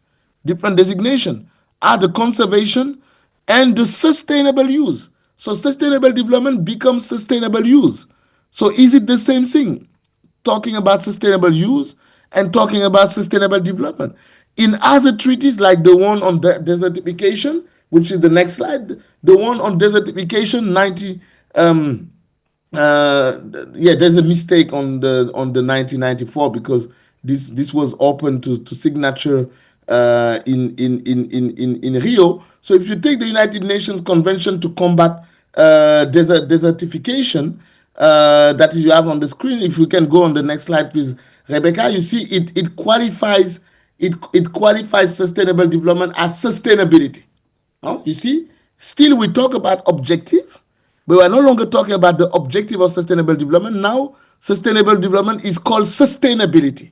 Different designation are the conservation and the sustainable use. So sustainable development becomes sustainable use. So is it the same thing? Talking about sustainable use and talking about sustainable development. In other treaties, like the one on desertification, which is the next slide, the one on desertification, there's a mistake on the 1994 because this was open to signature in Rio. So if you take the United Nations Convention to combat desertification, that you have on the screen, if you can go on the next slide, please, Rebecca, you see it qualifies sustainable development as sustainability. You see, still we talk about objective, but we are no longer talking about the objective of sustainable development. Now, sustainable development is called sustainability.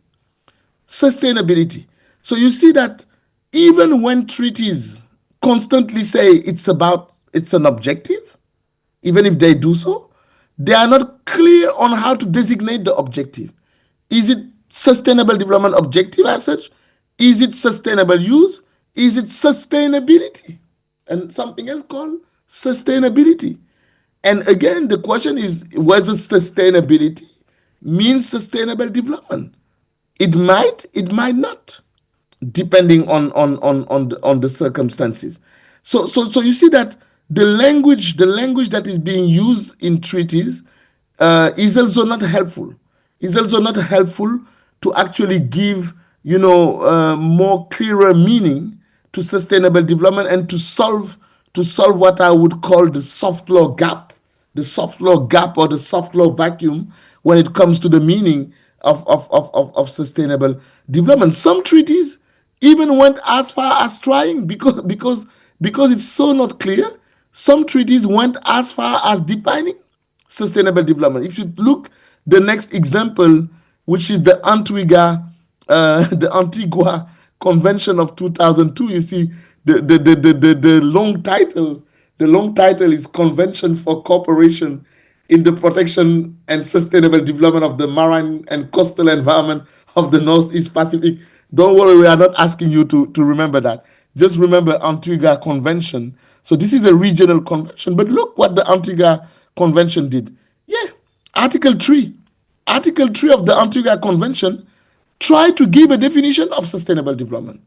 Sustainability. So you see that even when treaties constantly say it's an objective, even if they do so, they are not clear on how to designate the objective. Is it sustainable development objective as such? Is it sustainable use? Is it sustainability? And something else called sustainability. And again, the question is whether sustainability means sustainable development. It might not, depending on the circumstances. So you see that the language that is being used in treaties is also not helpful. Is also not helpful to actually give more clearer meaning to sustainable development and to solve what I would call the soft law gap or the soft law vacuum when it comes to the meaning of sustainable development. Some treaties even went as far as trying because it's so not clear. Some treaties went as far as defining sustainable development. If you look the next example, which is the Antigua Convention of 2002, you see the long title. The long title is Convention for Cooperation in the Protection and Sustainable Development of the Marine and Coastal Environment of the Northeast Pacific. Don't worry, we are not asking you to remember that. Just remember Antigua Convention. So this is a regional convention, but look what the Antigua Convention did. Yeah, Article 3 of the Antigua Convention tried to give a definition of sustainable development.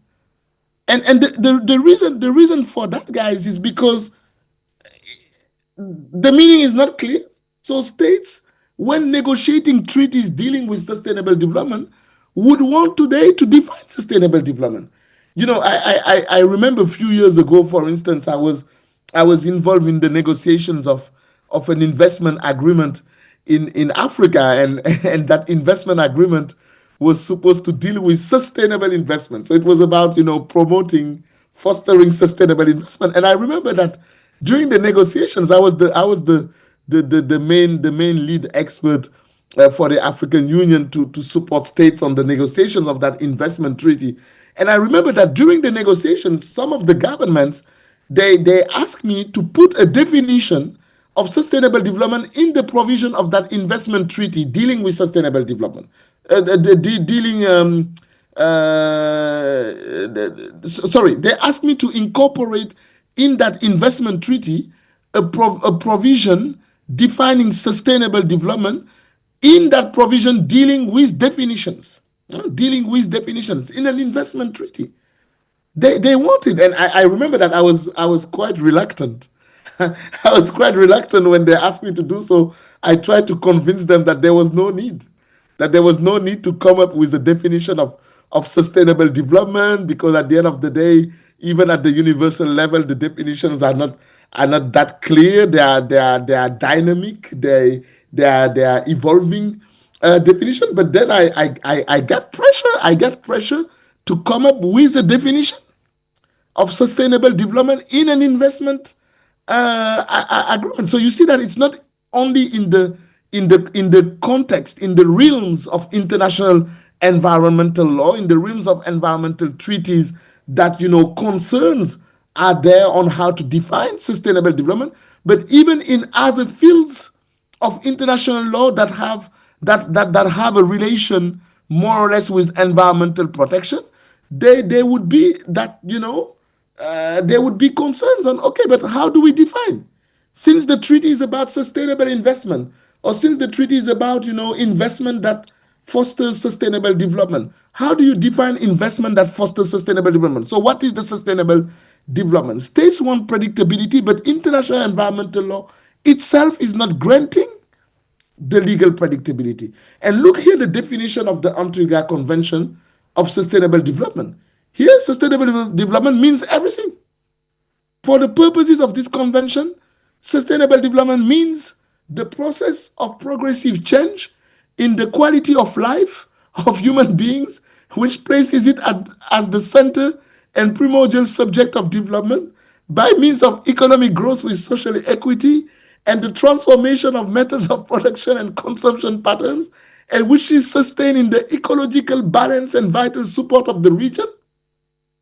And the reason for that, guys, is because the meaning is not clear. So states, when negotiating treaties dealing with sustainable development, would want today to define sustainable development. I remember a few years ago, for instance, I was involved in the negotiations of an investment agreement in Africa, and that investment agreement was supposed to deal with sustainable investment. So it was about fostering sustainable investment. And I remember that during the negotiations, I was the main lead expert for the African Union to support states on the negotiations of that investment treaty. And I remember that during the negotiations, some of the governments, they asked me to put a definition of sustainable development in the provision of that investment treaty dealing with sustainable development. They asked me to incorporate in that investment treaty a provision defining sustainable development in that provision dealing with definitions in an investment treaty. They wanted, and I remember that I was quite reluctant. I was quite reluctant when they asked me to do so. I tried to convince them that there was no need to come up with a definition of sustainable development, because at the end of the day, even at the universal level, the definitions are are not that clear. They are dynamic. They are evolving definition. But then I get pressure. I get pressure to come up with a definition of sustainable development in an investment agreement. So you see that it's not only in the context, in the realms of international environmental law, in the realms of environmental treaties, that concerns are there on how to define sustainable development, but even in other fields of international law that have a relation more or less with environmental protection, there would be that there would be concerns on, okay, but how do we define? Since the treaty is about sustainable investment, or since the treaty is about investment that fosters sustainable development, how do you define investment that fosters sustainable development? So what is the sustainable development? States want predictability, but international environmental law itself is not granting the legal predictability. And look here, the definition of the Antigua Convention of Sustainable Development. Here, sustainable development means everything. For the purposes of this convention, sustainable development means the process of progressive change in the quality of life of human beings, which places it as the center and primordial subject of development by means of economic growth with social equity and the transformation of methods of production and consumption patterns, and which is sustained in the ecological balance and vital support of the region.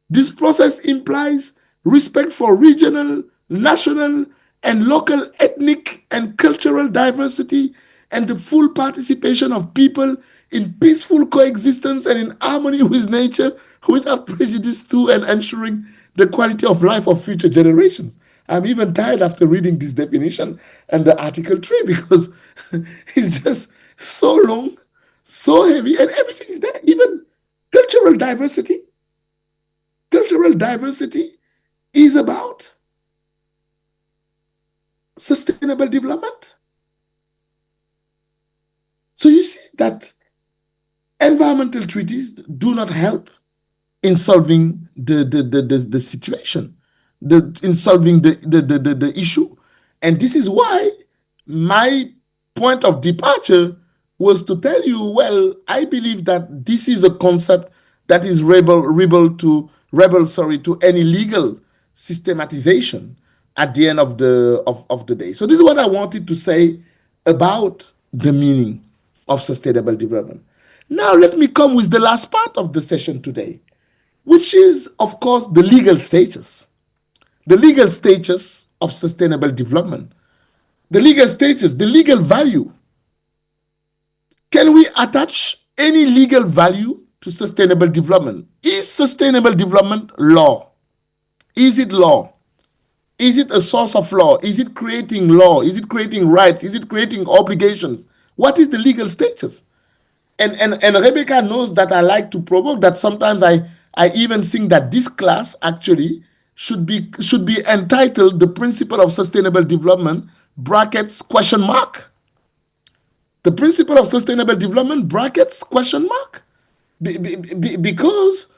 This process implies respect for regional, national, and local ethnic and cultural diversity, and the full participation of people in peaceful coexistence and in harmony with nature, without prejudice to and ensuring the quality of life of future generations. I'm even tired after reading this definition and the Article 3 because it's just so long, so heavy, and everything is there, even cultural diversity. Cultural diversity is about sustainable development. So you see that environmental treaties do not help in solving the situation, in solving the issue. And this is why my point of departure was to tell you, well, I believe that this is a concept that is rebel to any legal systematization at the end of the day. So this is what I wanted to say about the meaning of sustainable development. Now let me come with the last part of the session today, which is, of course, the legal status. The legal status of sustainable development. The legal status, the legal value. Can we attach any legal value to sustainable development? Is sustainable development law? Is it law? Is it a source of law? Is it creating law? Is it creating rights? Is it creating obligations? What is the legal status? And Rebecca knows that I like to provoke, that sometimes I even think that this class actually should be entitled The Principle of Sustainable Development, brackets, question mark. The Principle of Sustainable Development, brackets, question mark. Because,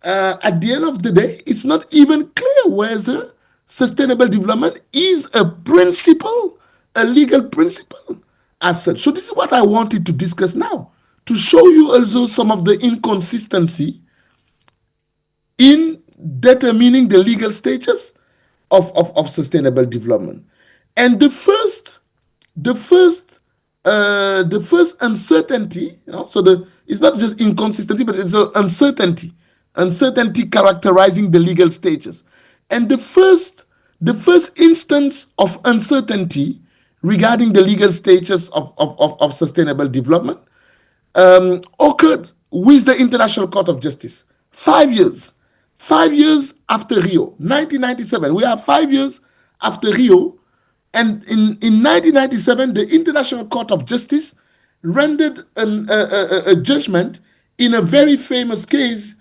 at the end of the day, it's not even clear whether sustainable development is a principle, a legal principle as such. So this is what I wanted to discuss now, to show you also some of the inconsistency in determining the legal status of sustainable development. And the first uncertainty, it's not just inconsistency, but it's an uncertainty characterizing the legal status. And the first instance of uncertainty regarding the legal status of sustainable development occurred with the International Court of Justice. 5 years after Rio, 1997. We are 5 years after Rio. And in 1997, the International Court of Justice rendered a judgment in a very famous case,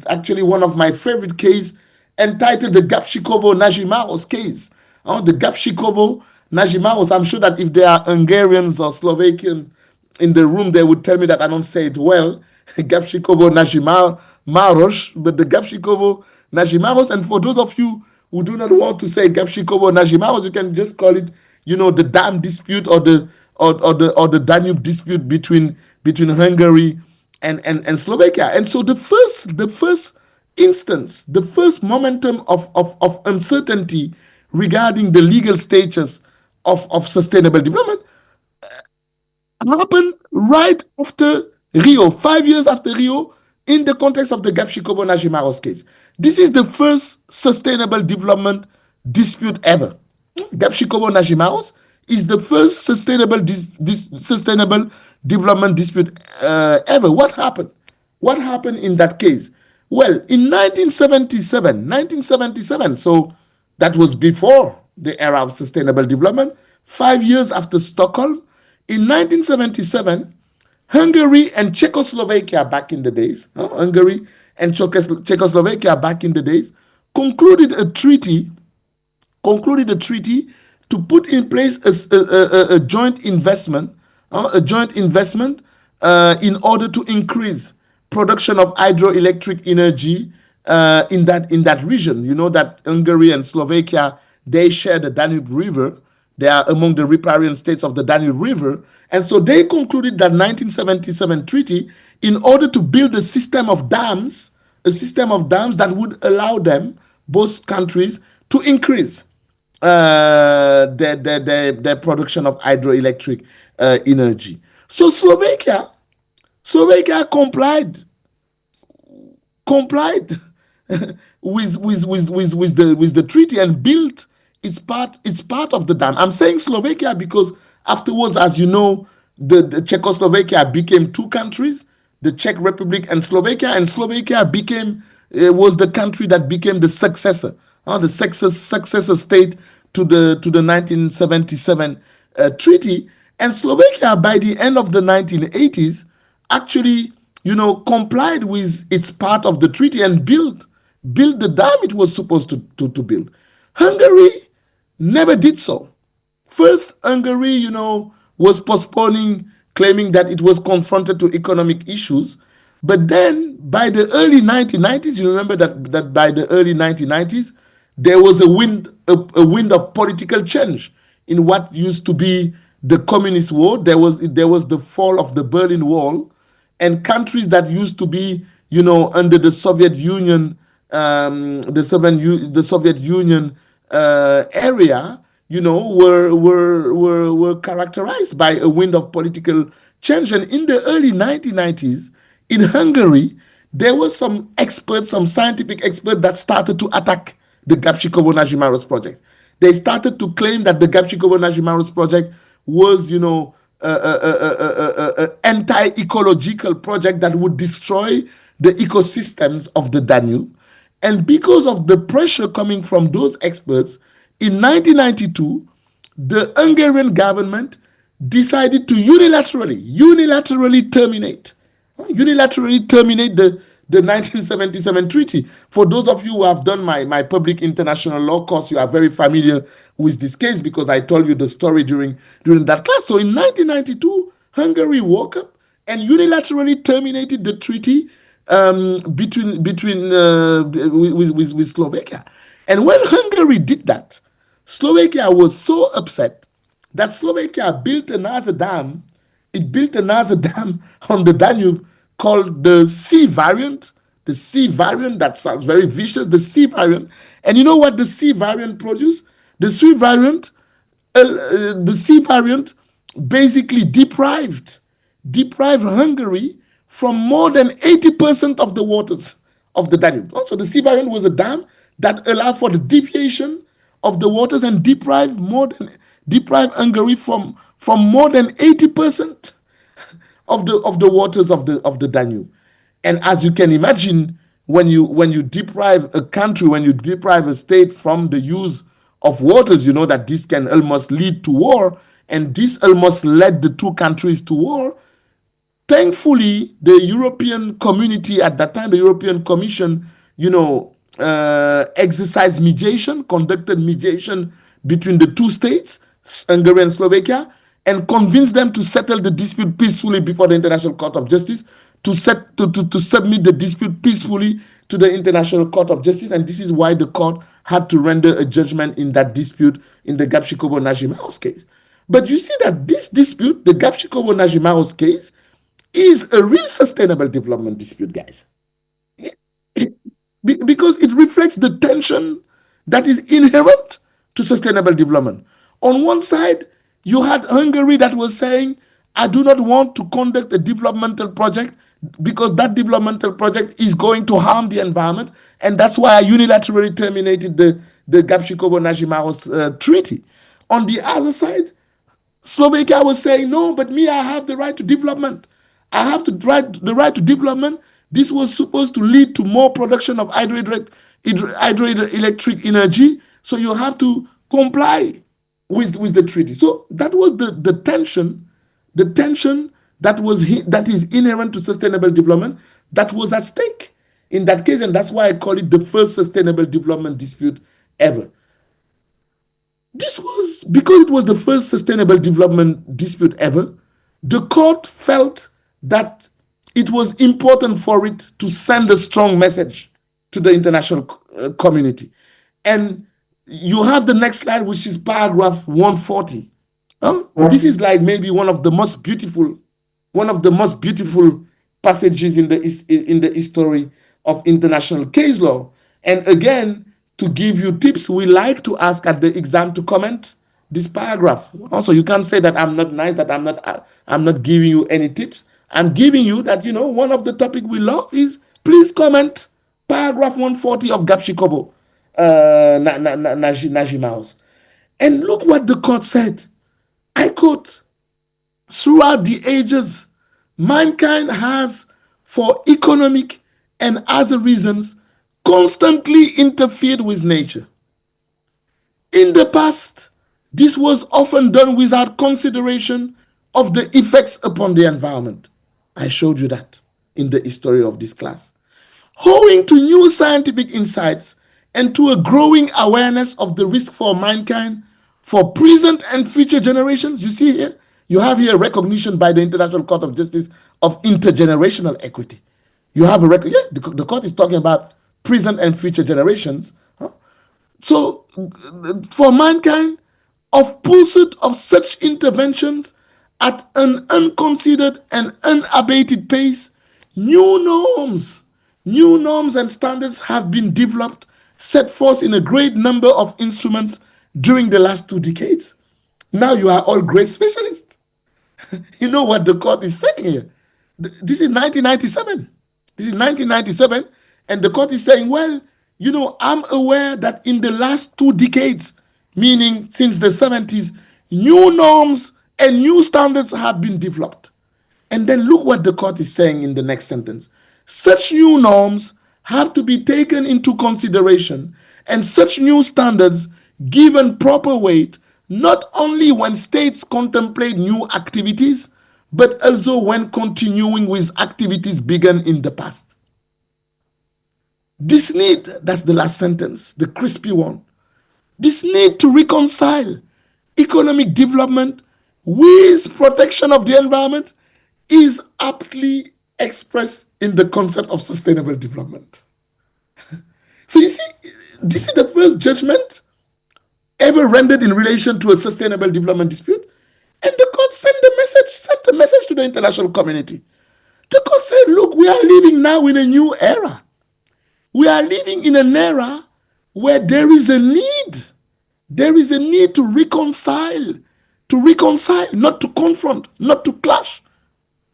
actually one of my favorite cases, entitled the Gabčíkovo-Nažimáros case. The Gabčíkovo-Nažimáros, I'm sure that if there are Hungarians or Slovakian in the room, they would tell me that I don't say it well. Gabčíkovo-Nažimáros, but the Gabčíkovo-Nažimáros, and for those of you who do not want to say Gapshikovo-Najimaros, you can just call it, the dam dispute or the Danube dispute between Hungary and Slovakia. And so the first instance, the first momentum of uncertainty regarding the legal status of sustainable development happened right after Rio, 5 years after Rio, in the context of the Gapshikovo-Najimaros case. This is the first sustainable development dispute ever. Gapshikovo-Najimaros is the first sustainable development dispute ever. What happened? What happened in that case? Well, in 1977, so that was before the era of sustainable development, 5 years after Stockholm, in 1977, Hungary and Czechoslovakia back in the days, Hungary and Czechoslovakia back in the days, concluded a treaty to put in place a joint investment, in order to increase production of hydroelectric energy in that region. You know that Hungary and Slovakia, they share the Danube River. They are among the riparian states of the Danube River. And so they concluded that 1977 treaty in order to build a system of dams that would allow them, both countries, to increase their production of hydroelectric energy. So Slovakia complied with the treaty and built its part of the dam. I'm saying Slovakia because afterwards, as you know, the Czechoslovakia became two countries, the Czech Republic and Slovakia was the country that became the successor state to the 1977 treaty. And Slovakia, by the end of the 1980s, actually, complied with its part of the treaty and built the dam it was supposed to build. Hungary never did so. First, Hungary, was postponing, claiming that it was confronted to economic issues. But then, by the early 1990s, you remember that by the early 1990s, there was a wind of political change in what used to be the communist war. There was the fall of the Berlin Wall, and countries that used to be, under the Soviet Union, the Soviet Union area, were characterized by a wind of political change. And in the early 1990s, in Hungary, there were some scientific experts that started to attack the Gapshikovo-Najimaros project. They started to claim that the Gapshikovo-Najimaros project was, an anti-ecological project that would destroy the ecosystems of the Danube. And because of the pressure coming from those experts, in 1992, the Hungarian government decided to unilaterally terminate the 1977 treaty. For those of you who have done my public international law course, you are very familiar with this case because I told you the story during that class. So in 1992, Hungary woke up and unilaterally terminated the treaty with Slovakia. And when Hungary did that, Slovakia was so upset that Slovakia built another dam. It built another dam on the Danube called the C variant. The C variant, that sounds very vicious, the C variant. And you know what the C variant produced? The C variant basically deprived Hungary from more than 80% of the waters of the Danube. So the C variant was a dam that allowed for the deviation of the waters and deprived Hungary from more than 80% of the waters of the Danube. And as you can imagine, when you deprive a country, when you deprive a state from the use of waters, you know that this can almost lead to war, and this almost led the two countries to war. Thankfully, the European community at that time, the European Commission, exercised mediation, conducted mediation between the two states, Hungary and Slovakia, and convinced them to settle the dispute peacefully before the International Court of Justice, to submit the dispute peacefully to the International Court of Justice. And this is why the court had to render a judgment in that dispute in the Gapchikobo-Najimaros case. But you see that this dispute, the Gapchikobo-Najimaros case, is a real sustainable development dispute, guys. Because it reflects the tension that is inherent to sustainable development. On one side, you had Hungary that was saying, I do not want to conduct a developmental project because that developmental project is going to harm the environment, and that's why I unilaterally terminated the Gapchikobo-Najimaros treaty. On the other side, Slovakia was saying, no, but me, I have the right to development. I have the right to development. This was supposed to lead to more production of hydroelectric energy, so you have to comply with the treaty. So that was the tension that is inherent to sustainable development that was at stake in that case, and that's why I call it the first sustainable development dispute ever. This was because it was the first sustainable development dispute ever. The court felt that it was important for it to send a strong message to the international community. And you have the next slide, which is paragraph 140. This is like maybe one of the most beautiful passages in the history of international case law. And again, to give you tips, we like to ask at the exam to comment this paragraph. Also, you can't say that I'm not nice, that I'm not giving you any tips. I'm giving you that, one of the topic we love is please comment paragraph 140 of Gapchikobo-Najimaros. And look what the court said. I quote, throughout the ages, mankind has, for economic and other reasons, constantly interfered with nature. In the past, this was often done without consideration of the effects upon the environment. I showed you that in the history of this class. Owing to new scientific insights and to a growing awareness of the risk for mankind, for present and future generations, you see here, you have here recognition by the International Court of Justice of intergenerational equity. You have a record, the court is talking about present and future generations. So, for mankind, of pursuit of such interventions at an unconsidered and unabated pace, new norms and standards have been developed, set forth in a great number of instruments during the last 2 decades. Now you are all great specialists. You know what the court is saying here. This is 1997. This is 1997, and the court is saying, well, I'm aware that in the last 2 decades, meaning since the 70s, new norms and new standards have been developed. And then look what the court is saying in the next sentence. Such new norms have to be taken into consideration, and such new standards given proper weight, not only when states contemplate new activities, but also when continuing with activities begun in the past. This need, that's the last sentence, the crispy one, this need to reconcile economic development with protection of the environment is aptly expressed in the concept of sustainable development. So you see, this is the first judgment ever rendered in relation to a sustainable development dispute, and the court sent the message to the international community. The court said, look, we are living now in a new era. We are living in an era where there is a need. There is a need to reconcile, not to confront, not to clash,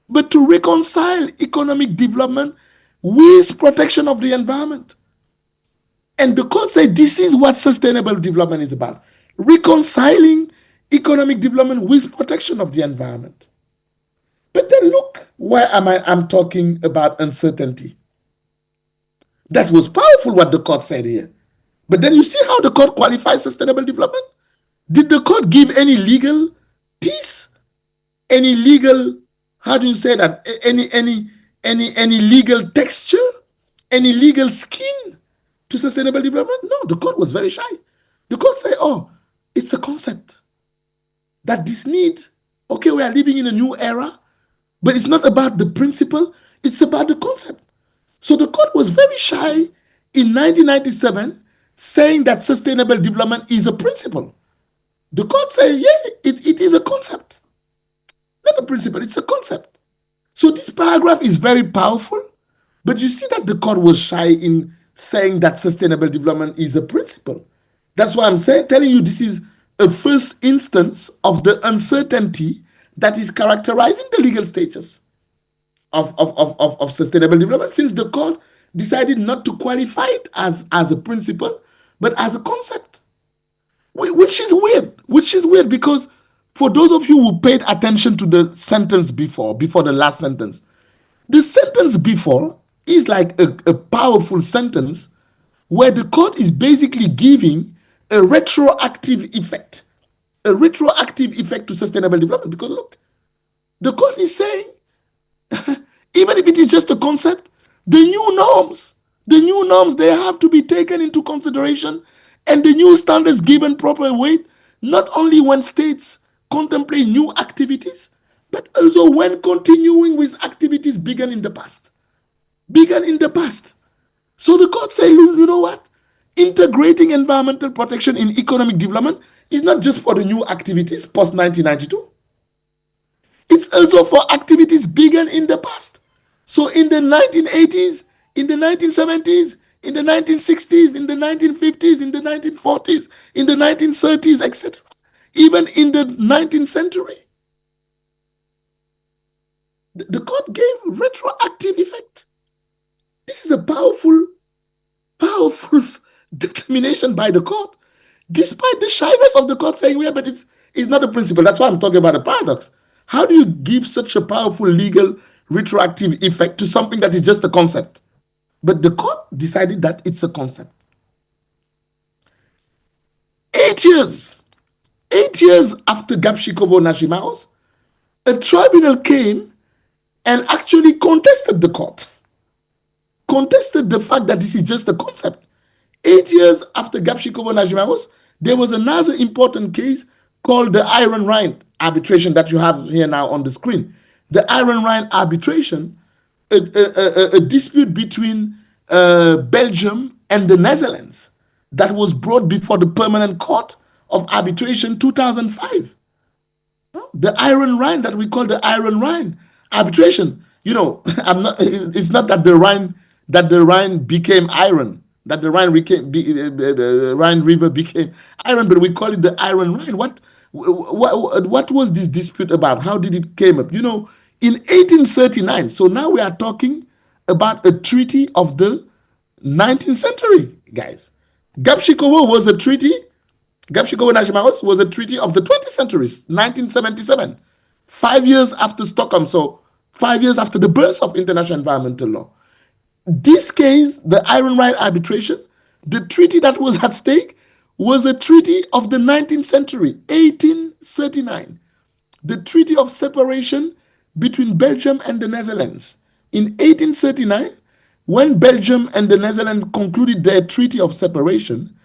but to reconcile economic development with protection of the environment. And the court said this is what sustainable development is about, reconciling economic development with protection of the environment. But then look, why I'm talking about uncertainty. That was powerful what the court said here. But then you see how the court qualifies sustainable development? Did the court give any legal teeth? Any legal, how do you say that? Any legal texture? Any legal skin to sustainable development? No, the court was very shy. The court said, oh, it's a concept. That this need, okay, we are living in a new era, but it's not about the principle, it's about the concept. So the court was very shy in 1997, saying that sustainable development is a principle. The court says, yeah, it is a concept. Not a principle, it's a concept. So this paragraph is very powerful, but you see that the court was shy in saying that sustainable development is a principle. That's why I'm telling you this is a first instance of the uncertainty that is characterizing the legal status of sustainable development, since the court decided not to qualify it as a principle, but as a concept. Which is weird because for those of you who paid attention to the sentence before the last sentence, the sentence before is like a powerful sentence where the court is basically giving a retroactive effect to sustainable development. Because look, the court is saying, even if it is just a concept, the new norms, they have to be taken into consideration, and the new standards given proper weight, not only when states contemplate new activities, but also when continuing with activities begun in the past. So the court said, you know what? Integrating environmental protection in economic development is not just for the new activities post-1992. It's also for activities begun in the past. So in the 1980s, in the 1970s, in the 1960s, in the 1950s, in the 1940s, in the 1930s, etc., even in the 19th century, the court gave retroactive effect. This is a powerful determination by the court, despite the shyness of the court saying, yeah, but it's not a principle. That's why I'm talking about a paradox. How do you give such a powerful legal retroactive effect to something that is just a concept? But the court decided that it's a concept. 8 years after Gapshikobo-Nashimaros, a tribunal came and actually contested the court, contested the fact that this is just a concept. 8 years after Gapshikobo-Nashimaros, there was another important case called the Iron Rhine arbitration that you have here now on the screen. The Iron Rhine arbitration, a dispute between Belgium and the Netherlands that was brought before the Permanent Court of Arbitration 2005. The Iron Rhine that we call the Iron Rhine arbitration. You know, it's not that the Rhine became iron, that the Rhine River became iron, but we call it the Iron Rhine. What was this dispute about? How did it came up? You know, in 1839, so now we are talking about a treaty of the 19th century, guys. Gapshikobo-Nashimaros was a treaty of the 20th century, 1977, 5 years after Stockholm, so 5 years after the birth of international environmental law. This case, the Iron Rhine arbitration, the treaty that was at stake was a treaty of the 19th century, 1839. The Treaty of Separation between Belgium and the Netherlands. In 1839, when Belgium and the Netherlands concluded their Treaty of Separation,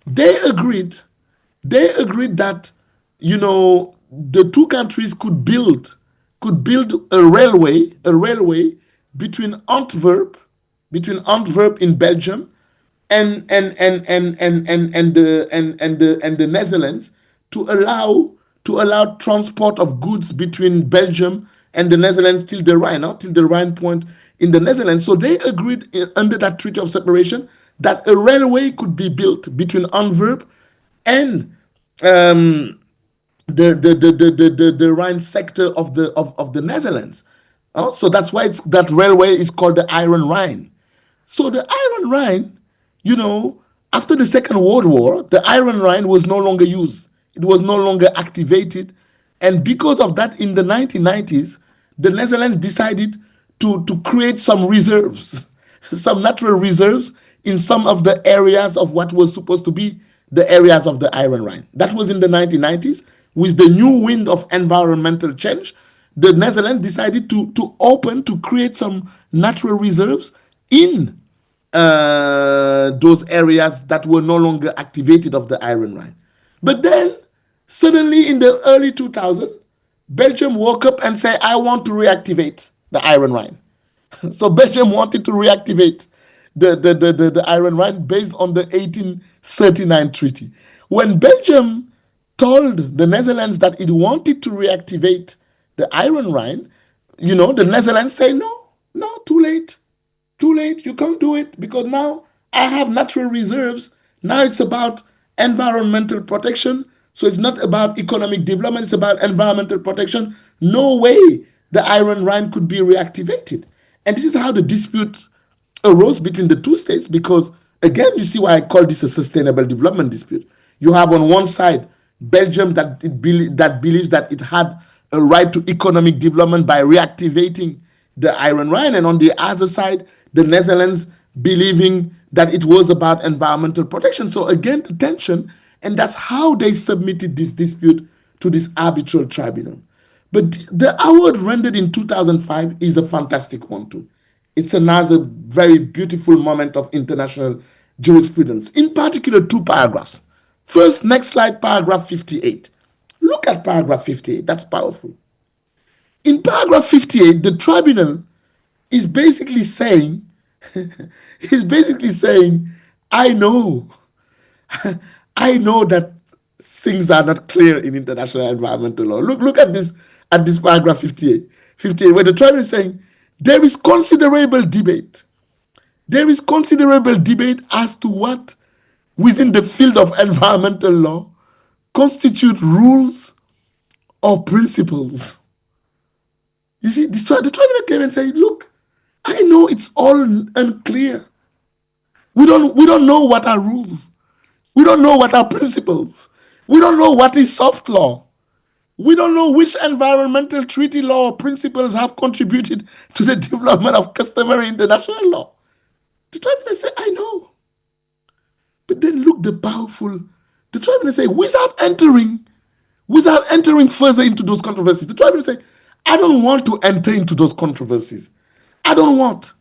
they agreed that, you know, the two countries could build a railway between Antwerp in Belgium and the Netherlands to allow transport of goods between Belgium and the Netherlands till the Rhine point in the Netherlands. So they agreed under that Treaty of Separation that a railway could be built between Antwerp and the Rhine sector of the Netherlands. So that's why that railway is called the Iron Rhine. So the Iron Rhine, you know, after the Second World War, the Iron Rhine was no longer used. It was no longer activated. And because of that, in the 1990s, the Netherlands decided to create some reserves, some natural reserves in some of the areas of what was supposed to be the areas of the Iron Rhine. That was in the 1990s. With the new wind of environmental change, the Netherlands decided to create some natural reserves in those areas that were no longer activated of the Iron Rhine. But then, suddenly in the early 2000s, Belgium woke up and said, I want to reactivate the Iron Rhine. So Belgium wanted to reactivate the Iron Rhine based on the 1839 treaty. When Belgium told the Netherlands that it wanted to reactivate the Iron Rhine, the Netherlands say, no, too late, you can't do it because now I have natural reserves. Now it's about environmental protection. So it's not about economic development, it's about environmental protection. No way the Iron Rhine could be reactivated. And this is how the dispute arose between the two states because, again, you see why I call this a sustainable development dispute. You have on one side Belgium that believes that it had a right to economic development by reactivating the Iron Rhine, and on the other side, the Netherlands believing that it was about environmental protection. So again, the tension, and that's how they submitted this dispute to this arbitral tribunal. But the award rendered in 2005 is a fantastic one too. It's another very beautiful moment of international jurisprudence. In particular, two paragraphs. First, next slide, paragraph 58. Look at paragraph 58. That's powerful. In paragraph 58, the tribunal is basically saying, I know that things are not clear in international environmental law. Look at this paragraph 58, where the tribunal is saying, there is considerable debate. There is considerable debate as to what, within the field of environmental law, constitute rules or principles. You see, the tribunal came and said, look, I know it's all unclear. We don't know what are rules. We don't know what are principles. We don't know what is soft law. We don't know which environmental treaty law or principles have contributed to the development of customary international law. The tribunal said, I know. But then look, the tribunal said, without entering further into those controversies, the tribunal said, I don't want to enter into those controversies. I don't want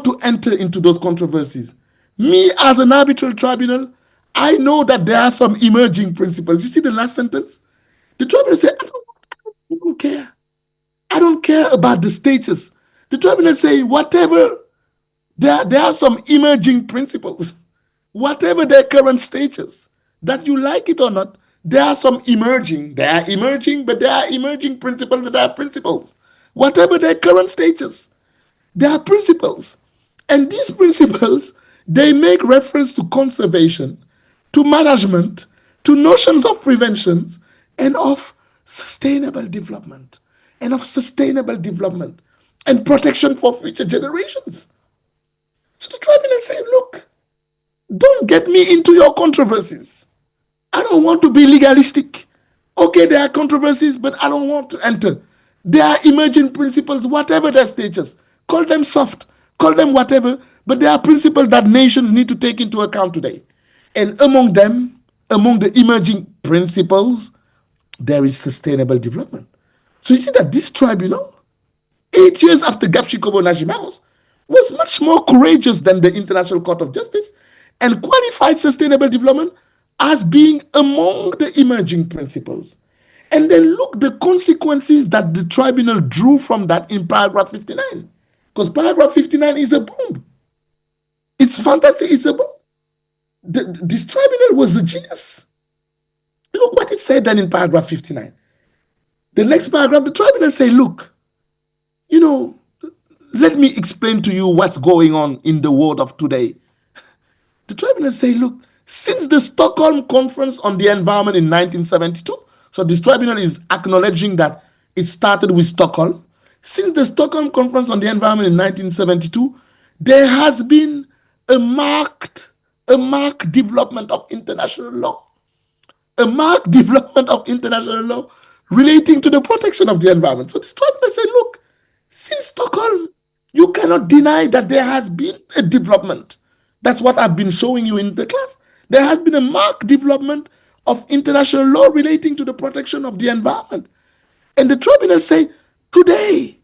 to enter into those controversies. Me, as an arbitral tribunal, I know that there are some emerging principles. You see the last sentence? The tribunal said, I don't care. I don't care about the status. The tribunal say, whatever, there are some emerging principles. Whatever their current status, that you like it or not, there are some emerging. They are emerging, but there are emerging principles, but there are principles. Whatever their current status, there are principles. And these principles, they make reference to conservation, to management, to notions of prevention, and of sustainable development, and protection for future generations. So the tribunal said, look, don't get me into your controversies. I don't want to be legalistic. Okay, there are controversies, but I don't want to enter. There are emerging principles, whatever their status. Call them soft, call them whatever, but there are principles that nations need to take into account today. And among them, among the emerging principles, there is sustainable development. So you see that this tribunal, 8 years after Gapchikobo-Najimaros, was much more courageous than the International Court of Justice and qualified sustainable development as being among the emerging principles. And then look the consequences that the tribunal drew from that in paragraph 59. Because paragraph 59 is a bomb. It's fantastic, it's a bomb. This tribunal was a genius. Look what it said then in paragraph 59. The next paragraph, the tribunal say, look, let me explain to you what's going on in the world of today. The tribunal say, look, since the Stockholm Conference on the Environment in 1972, so this tribunal is acknowledging that it started with Stockholm. Since the Stockholm Conference on the Environment in 1972, there has been a marked development of international law. A marked development of international law relating to the protection of the environment. So this tribunal said, look, since Stockholm, you cannot deny that there has been a development. That's what I've been showing you in the class. There has been a marked development of international law relating to the protection of the environment. And the tribunal say, today,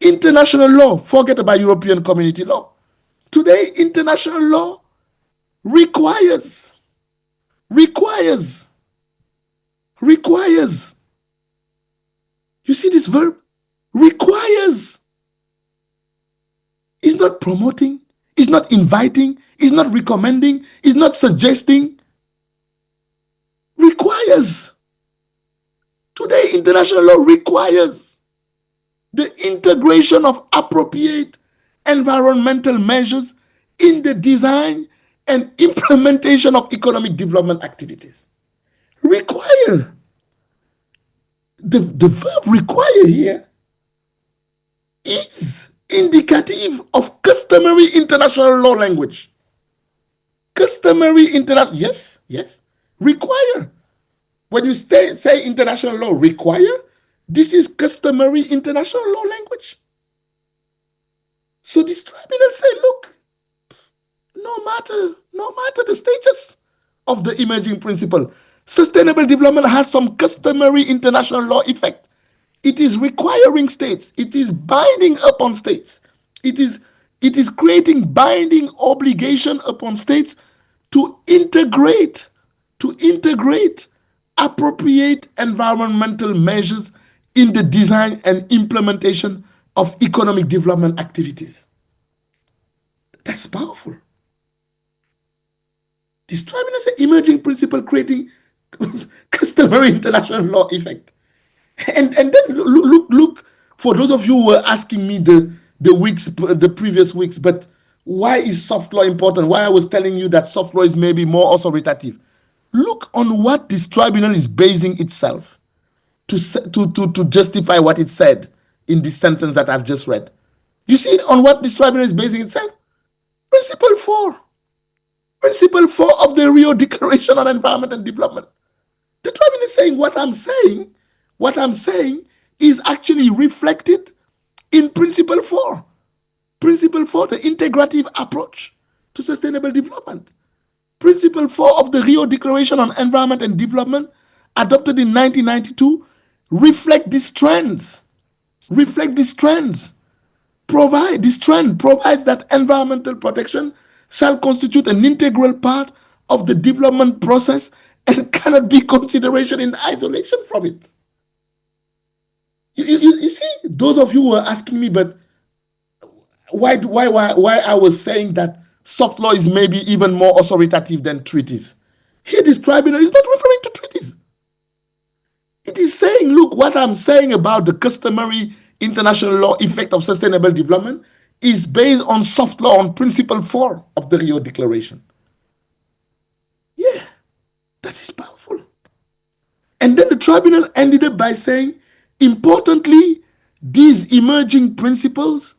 international law, forget about European Community law. Today, international law requires. You see this verb? Requires is not promoting, is not inviting, is not recommending, is not suggesting. Requires. Today, international law requires the integration of appropriate environmental measures in the design and implementation of economic development activities. Require. The verb require here is indicative of customary international law language. Customary international, yes, require. When you say international law require, this is customary international law language. So this tribunal say, look, no matter the status of the emerging principle, sustainable development has some customary international law effect. It is requiring states. It is binding upon states. It is creating binding obligation upon states to integrate appropriate environmental measures in the design and implementation of economic development activities. That's powerful. This tribunal is an emerging principle creating customary international law effect. And then look, for those of you who were asking me the previous weeks, but why is soft law important? Why I was telling you that soft law is maybe more authoritative. Look on what this tribunal is basing itself to justify what it said in this sentence that I've just read. You see on what this tribunal is basing itself? Principle 4. Principle 4 of the Rio Declaration on Environment and Development. The tribunal is saying what I'm saying is actually reflected in Principle 4. Principle 4, the integrative approach to sustainable development. Principle 4 of the Rio Declaration on Environment and Development, adopted in 1992, reflect these trends. Provides that environmental protection shall constitute an integral part of the development process and cannot be consideration in isolation from it. You see, those of you who are asking me, but why I was saying that soft law is maybe even more authoritative than treaties. Here, this tribunal is not referring to treaties. It is saying, look, what I'm saying about the customary international law effect of sustainable development is based on soft law, on Principle 4 of the Rio Declaration. Yeah, that is powerful. And then the tribunal ended up by saying, importantly, these emerging principles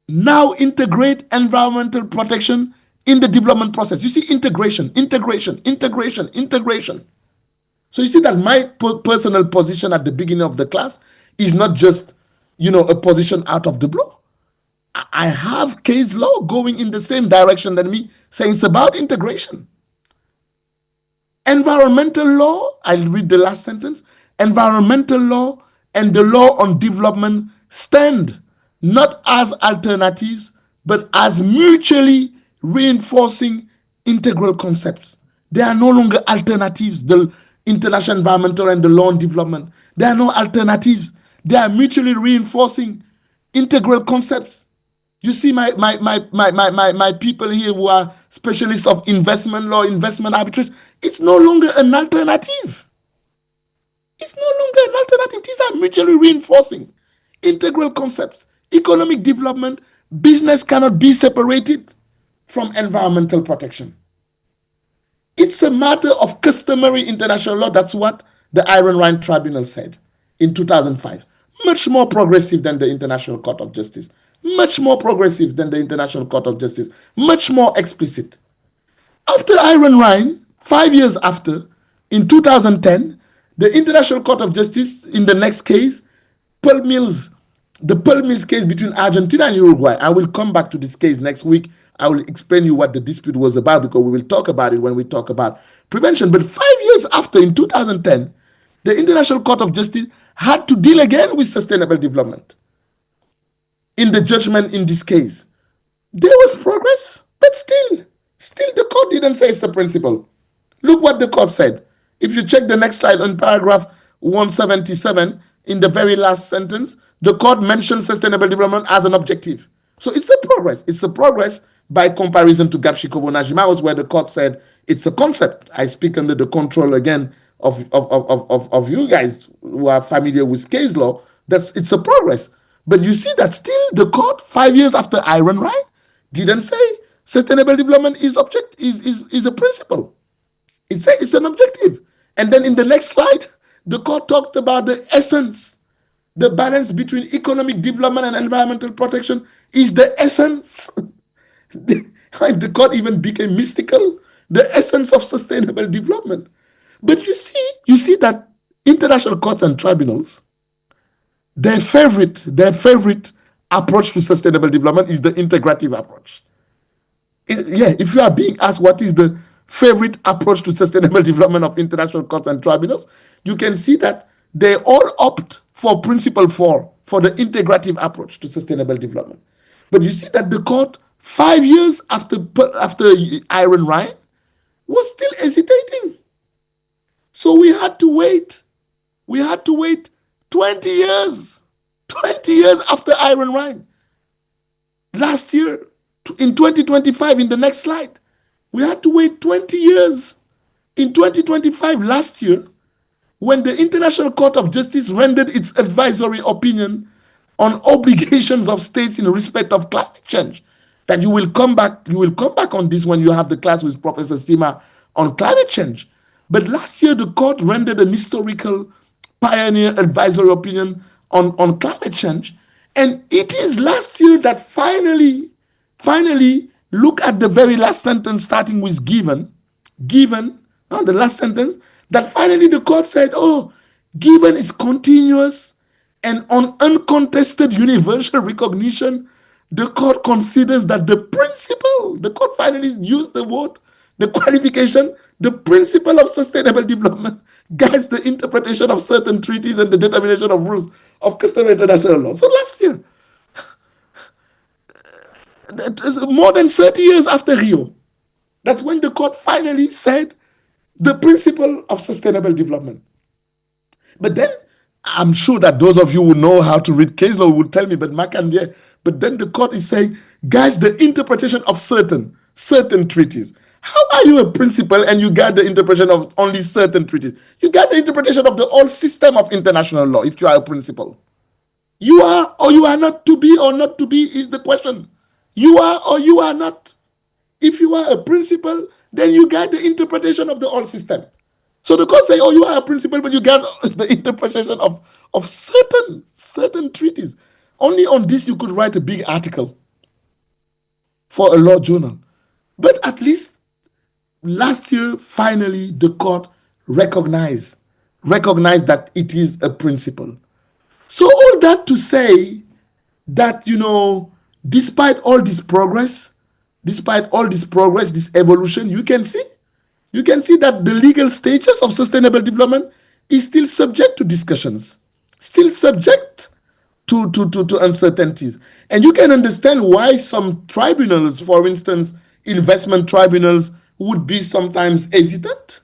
now integrate environmental protection in the development process. You see, integration. So you see that my personal position at the beginning of the class is not just, a position out of the blue. I have case law going in the same direction than me, saying it's about integration. Environmental law, I'll read the last sentence. Environmental law and the law on development stand not as alternatives, but as mutually reinforcing integral concepts. They are no longer alternatives, the international environmental and the law on development. They are no alternatives. They are mutually reinforcing integral concepts. You see my people here who are specialists of investment law, investment arbitrage, it's no longer an alternative. It's no longer an alternative. These are mutually reinforcing integral concepts. Economic development, business cannot be separated from environmental protection. It's a matter of customary international law. That's what the Iron Rhine Tribunal said in 2005. Much more progressive than the International Court of Justice. Much more progressive than the International Court of Justice. Much more explicit. After Iron Rhine, 5 years after, in 2010, the International Court of Justice, in the next case, the Pearl Mills case between Argentina and Uruguay. I will come back to this case next week. I will explain you what the dispute was about, because we will talk about it when we talk about prevention. But 5 years after, in 2010, the International Court of Justice had to deal again with sustainable development. In the judgment in this case, there was progress, but still the court didn't say it's a principle. Look what the court said. If you check the next slide on paragraph 177, in the very last sentence, the court mentioned sustainable development as an objective. So it's a progress. It's a progress by comparison to Gapshikobo-Najima, where the court said it's a concept. I speak under the control again of you guys who are familiar with case law. It's a progress. But you see that still the court, 5 years after Iron Rye, didn't say sustainable development is a principle. It's an objective. And then in the next slide, the court talked about the essence. The balance between economic development and environmental protection is the essence. The court even became mystical. The essence of sustainable development. But you see that international courts and tribunals, their favorite approach to sustainable development is the integrative approach. If you are being asked what is the favorite approach to sustainable development of international courts and tribunals, you can see that they all opt for principle 4, for the integrative approach to sustainable development. But you see that the court, 5 years after Iron Rye, was still hesitating. So we had to wait. We had to wait 20 years. 20 years after Iron Rye. Last year, in 2025, in the next slide, we had to wait 20 years. In 2025, last year, when the International Court of Justice rendered its advisory opinion on obligations of states in respect of climate change, that you will come back on this when you have the class with Professor Sima on climate change. But last year, the court rendered an historical pioneer advisory opinion on climate change. And it is last year that finally, look at the very last sentence starting with given, the last sentence, that finally the court said, given is continuous and on uncontested universal recognition, the court considers that the court finally used the word, the qualification, the principle of sustainable development guides the interpretation of certain treaties and the determination of rules of customary international law. So last year, more than 30 years after Rio, that's when the court finally said the principle of sustainable development. But then, I'm sure that those of you who know how to read case law will tell me, but then the court is saying, guys, the interpretation of certain treaties. How are you a principal and you got the interpretation of only certain treaties? You got the interpretation of the whole system of international law if you are a principal. You are or you are not, to be or not to be is the question. You are or you are not. If you are a principal, then you got the interpretation of the whole system. So the court say, you are a principal, but you got the interpretation of certain treaties. Only on this you could write a big article for a law journal. But at least last year, finally, the court recognized that it is a principle. So all that to say that, despite all this progress, this evolution, you can see that the legal status of sustainable development is still subject to discussions, still subject to uncertainties. And you can understand why some tribunals, for instance, investment tribunals, would be sometimes hesitant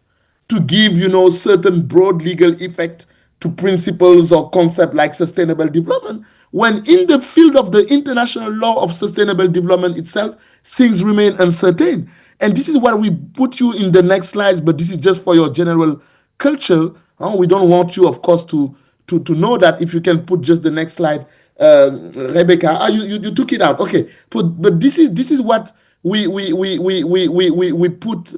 to give, certain broad legal effect to principles or concepts like sustainable development, when in the field of the international law of sustainable development itself, things remain uncertain. And this is what we put you in the next slides, but this is just for your general culture. We don't want you, of course, to know that. If you can put just the next slide, Rebecca. You took it out. Okay, but this is what we put.